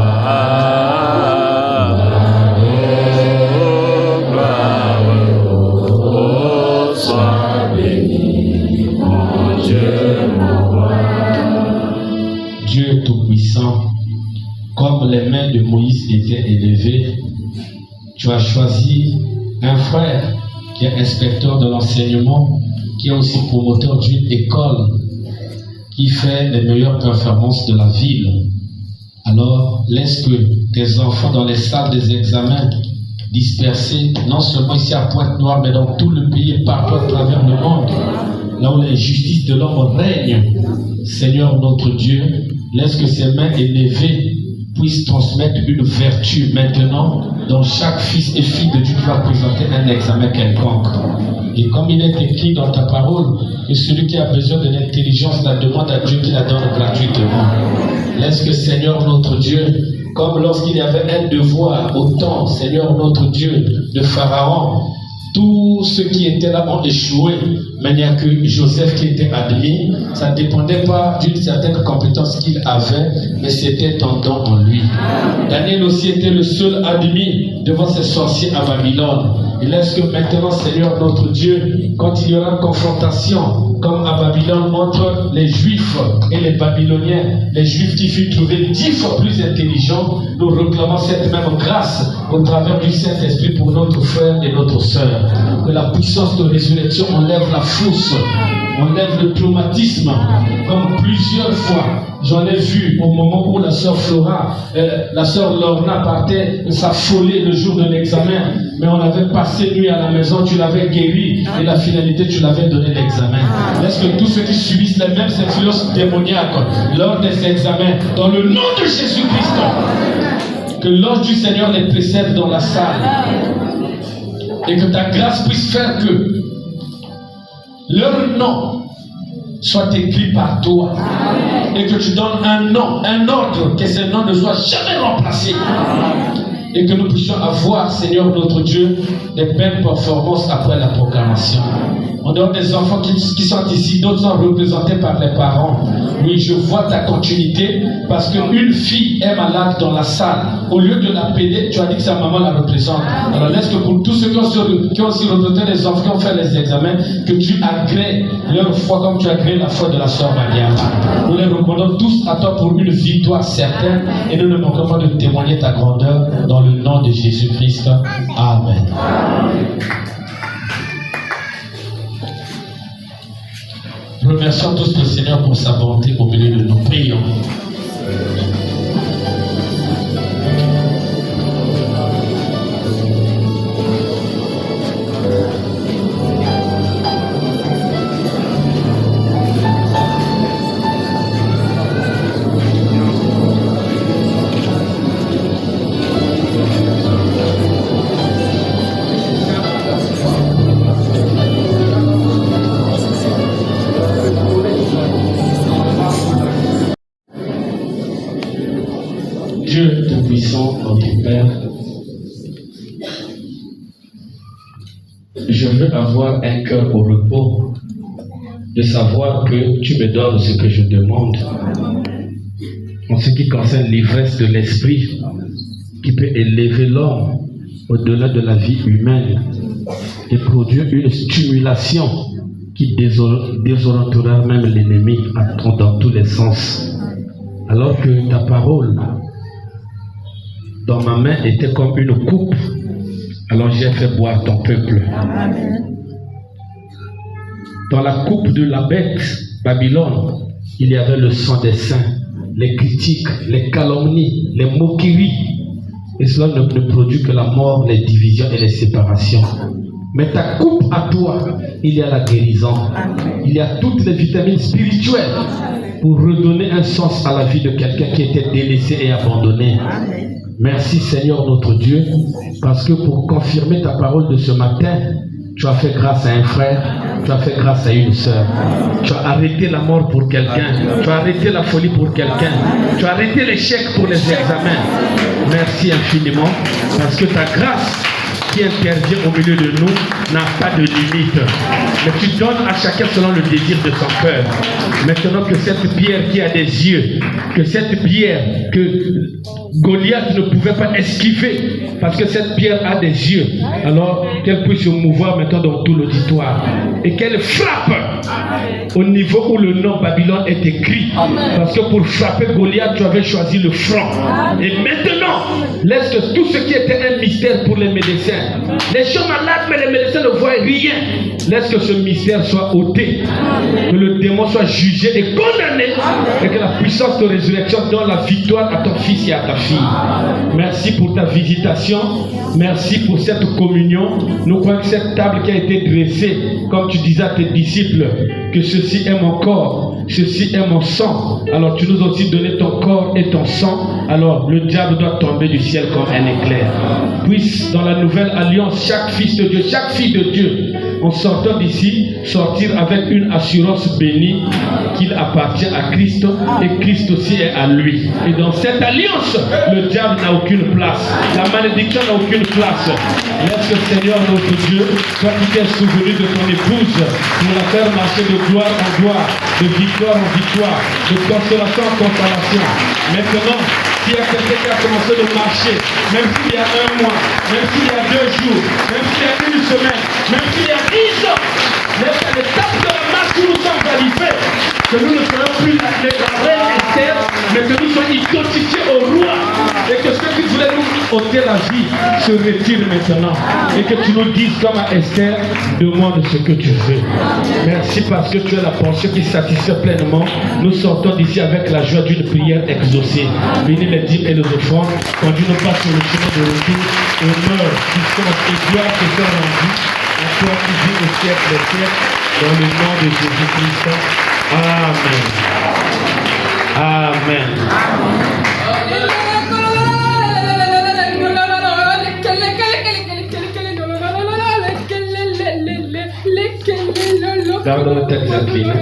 Dieu Tout-Puissant, comme les mains de Moïse étaient élevées, tu as choisi un frère qui est inspecteur de l'enseignement, qui est aussi promoteur d'une école, qui fait les meilleures performances de la ville. Alors, laisse que tes enfants dans les salles des examens dispersés, non seulement ici à Pointe-Noire, mais dans tout le pays et partout à travers le monde, là où l'injustice de l'homme règne, Seigneur notre Dieu, laisse que ces mains élevées puissent transmettre une vertu maintenant dont chaque fils et fille de Dieu qui va présenter un examen quelconque. Et comme il est écrit dans ta parole que celui qui a besoin de l'intelligence la demande à Dieu qui la donne gratuitement. Laisse que Seigneur notre Dieu, comme lorsqu'il y avait un devoir au temps, Seigneur notre Dieu, de Pharaon, tous ceux qui étaient là ont échoué, mais il n'y a que Joseph qui était admis. Ça ne dépendait pas d'une certaine compétence qu'il avait, mais c'était un don en lui. Daniel aussi était le seul admis devant ces sorciers à Babylone. Il laisse que maintenant, Seigneur notre Dieu, quand il y aura confrontation, comme à Babylone, entre les Juifs et les Babyloniens, les Juifs qui furent trouvés 10 fois plus intelligents, nous réclamons cette même grâce au travers du Saint-Esprit pour notre frère et notre sœur. Que la puissance de résurrection enlève la fausse, enlève le traumatisme, comme plusieurs fois j'en ai vu au moment où la sœur Flora, la sœur Lorna partait s'affoler le jour de l'examen, mais on avait passé nuit à la maison, tu l'avais guéri et la finalité tu l'avais donné l'examen. Laisse que tous ceux qui subissent les mêmes influences démoniaques lors des examens, dans le nom de Jésus-Christ, que l'ange du Seigneur les précède dans la salle et que ta grâce puisse faire que leur nom soit écrit par toi. Et que tu donnes un nom, un ordre, que ce nom ne soit jamais remplacé. Et que nous puissions avoir, Seigneur notre Dieu, des belles performances après la proclamation. En dehors des enfants qui sont ici, d'autres sont représentés par les parents. Oui, je vois ta continuité parce qu'une fille est malade dans la salle. Au lieu de l'appeler, tu as dit que sa maman la représente. Alors laisse que pour tous ceux qui ont aussi représenté les enfants, qui ont fait les examens, que tu agrées leur foi comme tu as agréé la foi de la sœur Mariama. Nous les recommandons tous à toi pour une victoire certaine et nous ne manquons pas de témoigner ta grandeur dans le nom de Jésus-Christ. Amen. remercions tous le Seigneur pour sa bonté au milieu de nous. Prions. Dieu Tout-Puissant, notre Père, je veux avoir un cœur au repos, de savoir que tu me donnes ce que je demande. En ce qui concerne l'ivresse de l'esprit, qui peut élever l'homme au-delà de la vie humaine et produire une stimulation qui désorientera même l'ennemi dans tous les sens. Alors que ta parole dans ma main était comme une coupe, alors j'ai fait boire ton peuple. Dans la coupe de la bête, Babylone, il y avait le sang des saints, les critiques, les calomnies, les moqueries. Et cela ne produit que la mort, les divisions et les séparations. Mais ta coupe à toi, il y a la guérison. Il y a toutes les vitamines spirituelles pour redonner un sens à la vie de quelqu'un qui était délaissé et abandonné. Merci Seigneur notre Dieu, parce que pour confirmer ta parole de ce matin, tu as fait grâce à un frère, tu as fait grâce à une sœur. Tu as arrêté la mort pour quelqu'un, tu as arrêté la folie pour quelqu'un, tu as arrêté l'échec pour les examens. Merci infiniment, parce que ta grâce qui intervient au milieu de nous n'a pas de limite. Mais tu donnes à chacun selon le désir de son cœur. Maintenant que cette pierre qui a des yeux, que cette pierre que Goliath ne pouvait pas esquiver, parce que cette pierre a des yeux, alors qu'elle puisse se mouvoir maintenant dans tout l'auditoire et qu'elle frappe au niveau où le nom Babylone est écrit. Parce que pour frapper Goliath, tu avais choisi le front. Et maintenant, laisse que tout ce qui était un mystère pour les médecins, les gens malades, mais les médecins ne voient rien, laisse que ce mystère soit ôté, que le démon soit jugé et condamné, et que la puissance de résurrection donne la victoire à ton fils et à ta fille. Merci pour ta visitation, merci pour cette communion. Nous croyons que cette table qui a été dressée, comme tu disais à tes disciples, que ceci est mon corps, ceci est mon sang. Alors tu nous as aussi donné ton corps et ton sang. Alors le diable doit tomber du ciel comme un éclair. Puisse dans la nouvelle alliance, chaque fils de Dieu, chaque fille de Dieu, en sortant d'ici, sortir avec une assurance bénie qu'il appartient à Christ et Christ aussi est à lui. Et dans cette alliance, le diable n'a aucune place. La malédiction n'a aucune place. Laisse le Seigneur notre Dieu, toi qui t'es souvenu de ton épouse, pour la faire marcher de gloire en gloire, de victoire en victoire, de consolation en consolation. Maintenant, s'il y a quelqu'un qui a commencé de marcher, même s'il y a un mois, même s'il y a 2 jours, même s'il y a une semaine, même s'il y a 10 ans, laisse à l'étape de la marche où nous sommes arrivés, que nous ne soyons plus la reine Esther, mais que nous soyons identifiés au roi, et que ceux qui voulaient nous ôter la vie se retirent maintenant, et que tu nous dises comme à Esther, demande ce que tu veux. Merci parce que tu es la pensée qui satisfait pleinement. Nous sortons d'ici avec la joie d'une prière exaucée. Bénis les dîmes et les offrandes, conduis-nous pas sur le chemin de retour. Honneur, puissance et gloire te sont rendues à toi qui vis au siècle des siècles, dans le nom de Jésus-Christ. Amen. Amen. Garde la tête inclinée.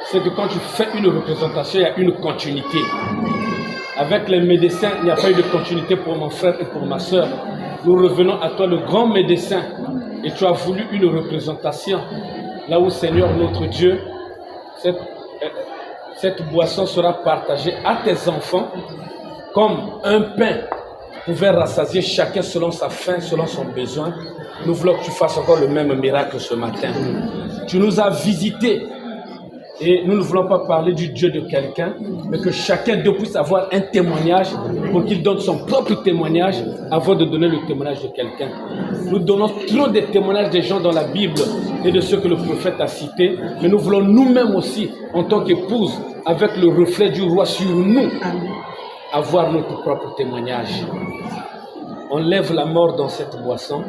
c'est que quand tu fais une représentation, il y a une continuité. Avec les médecins, il n'y a pas eu de continuité pour mon frère et pour ma soeur. Nous revenons à toi, le grand médecin, et tu as voulu une représentation. Là où, Seigneur notre Dieu, cette boisson sera partagée à tes enfants comme un pain pouvait rassasier chacun selon sa faim, selon son besoin. Nous voulons que tu fasses encore le même miracle ce matin. Tu nous as visités et nous ne voulons pas parler du Dieu de quelqu'un, mais que chacun d'eux puisse avoir un témoignage pour qu'il donne son propre témoignage avant de donner le témoignage de quelqu'un. Nous donnons trop de témoignages des gens dans la Bible et de ceux que le prophète a cités, mais nous voulons nous-mêmes aussi, en tant qu'épouse, avec le reflet du roi sur nous, avoir notre propre témoignage. Enlève la mort dans cette boisson,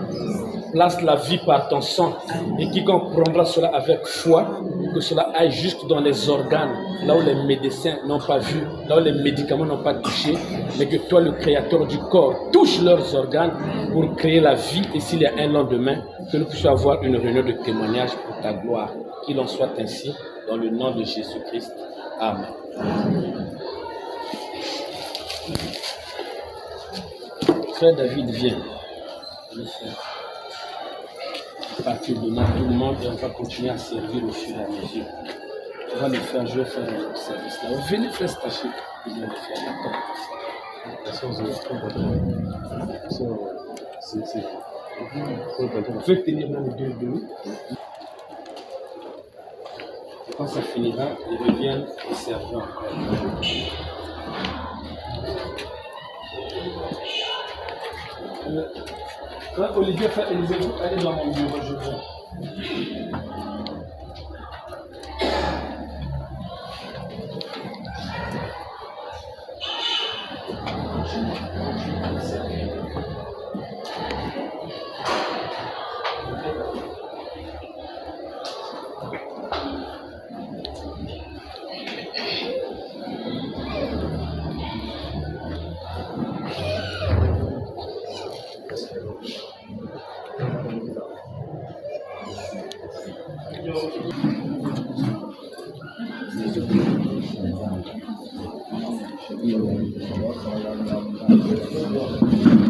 place la vie par ton sang, et quiconque prendra cela avec foi, que cela aille juste dans les organes, là où les médecins n'ont pas vu, là où les médicaments n'ont pas touché, mais que toi, le créateur du corps, touche leurs organes pour créer la vie, et s'il y a un lendemain, que nous puissions avoir une réunion de témoignages pour ta gloire. Qu'il en soit ainsi, dans le nom de Jésus-Christ. Amen. Frère David, viens. À partir de maintenant, tout le monde, et on va continuer à servir au fur et à mesure. Tu vas le faire, je vais faire un service là. Venez faire ce tâche. Je vais le faire. D'accord. Je vais tenir même deux. Et quand ça finira, ils reviennent et servir encore. Quand Olivier fait Élisée, vous allez dans mon bureau, je viens. Thank you.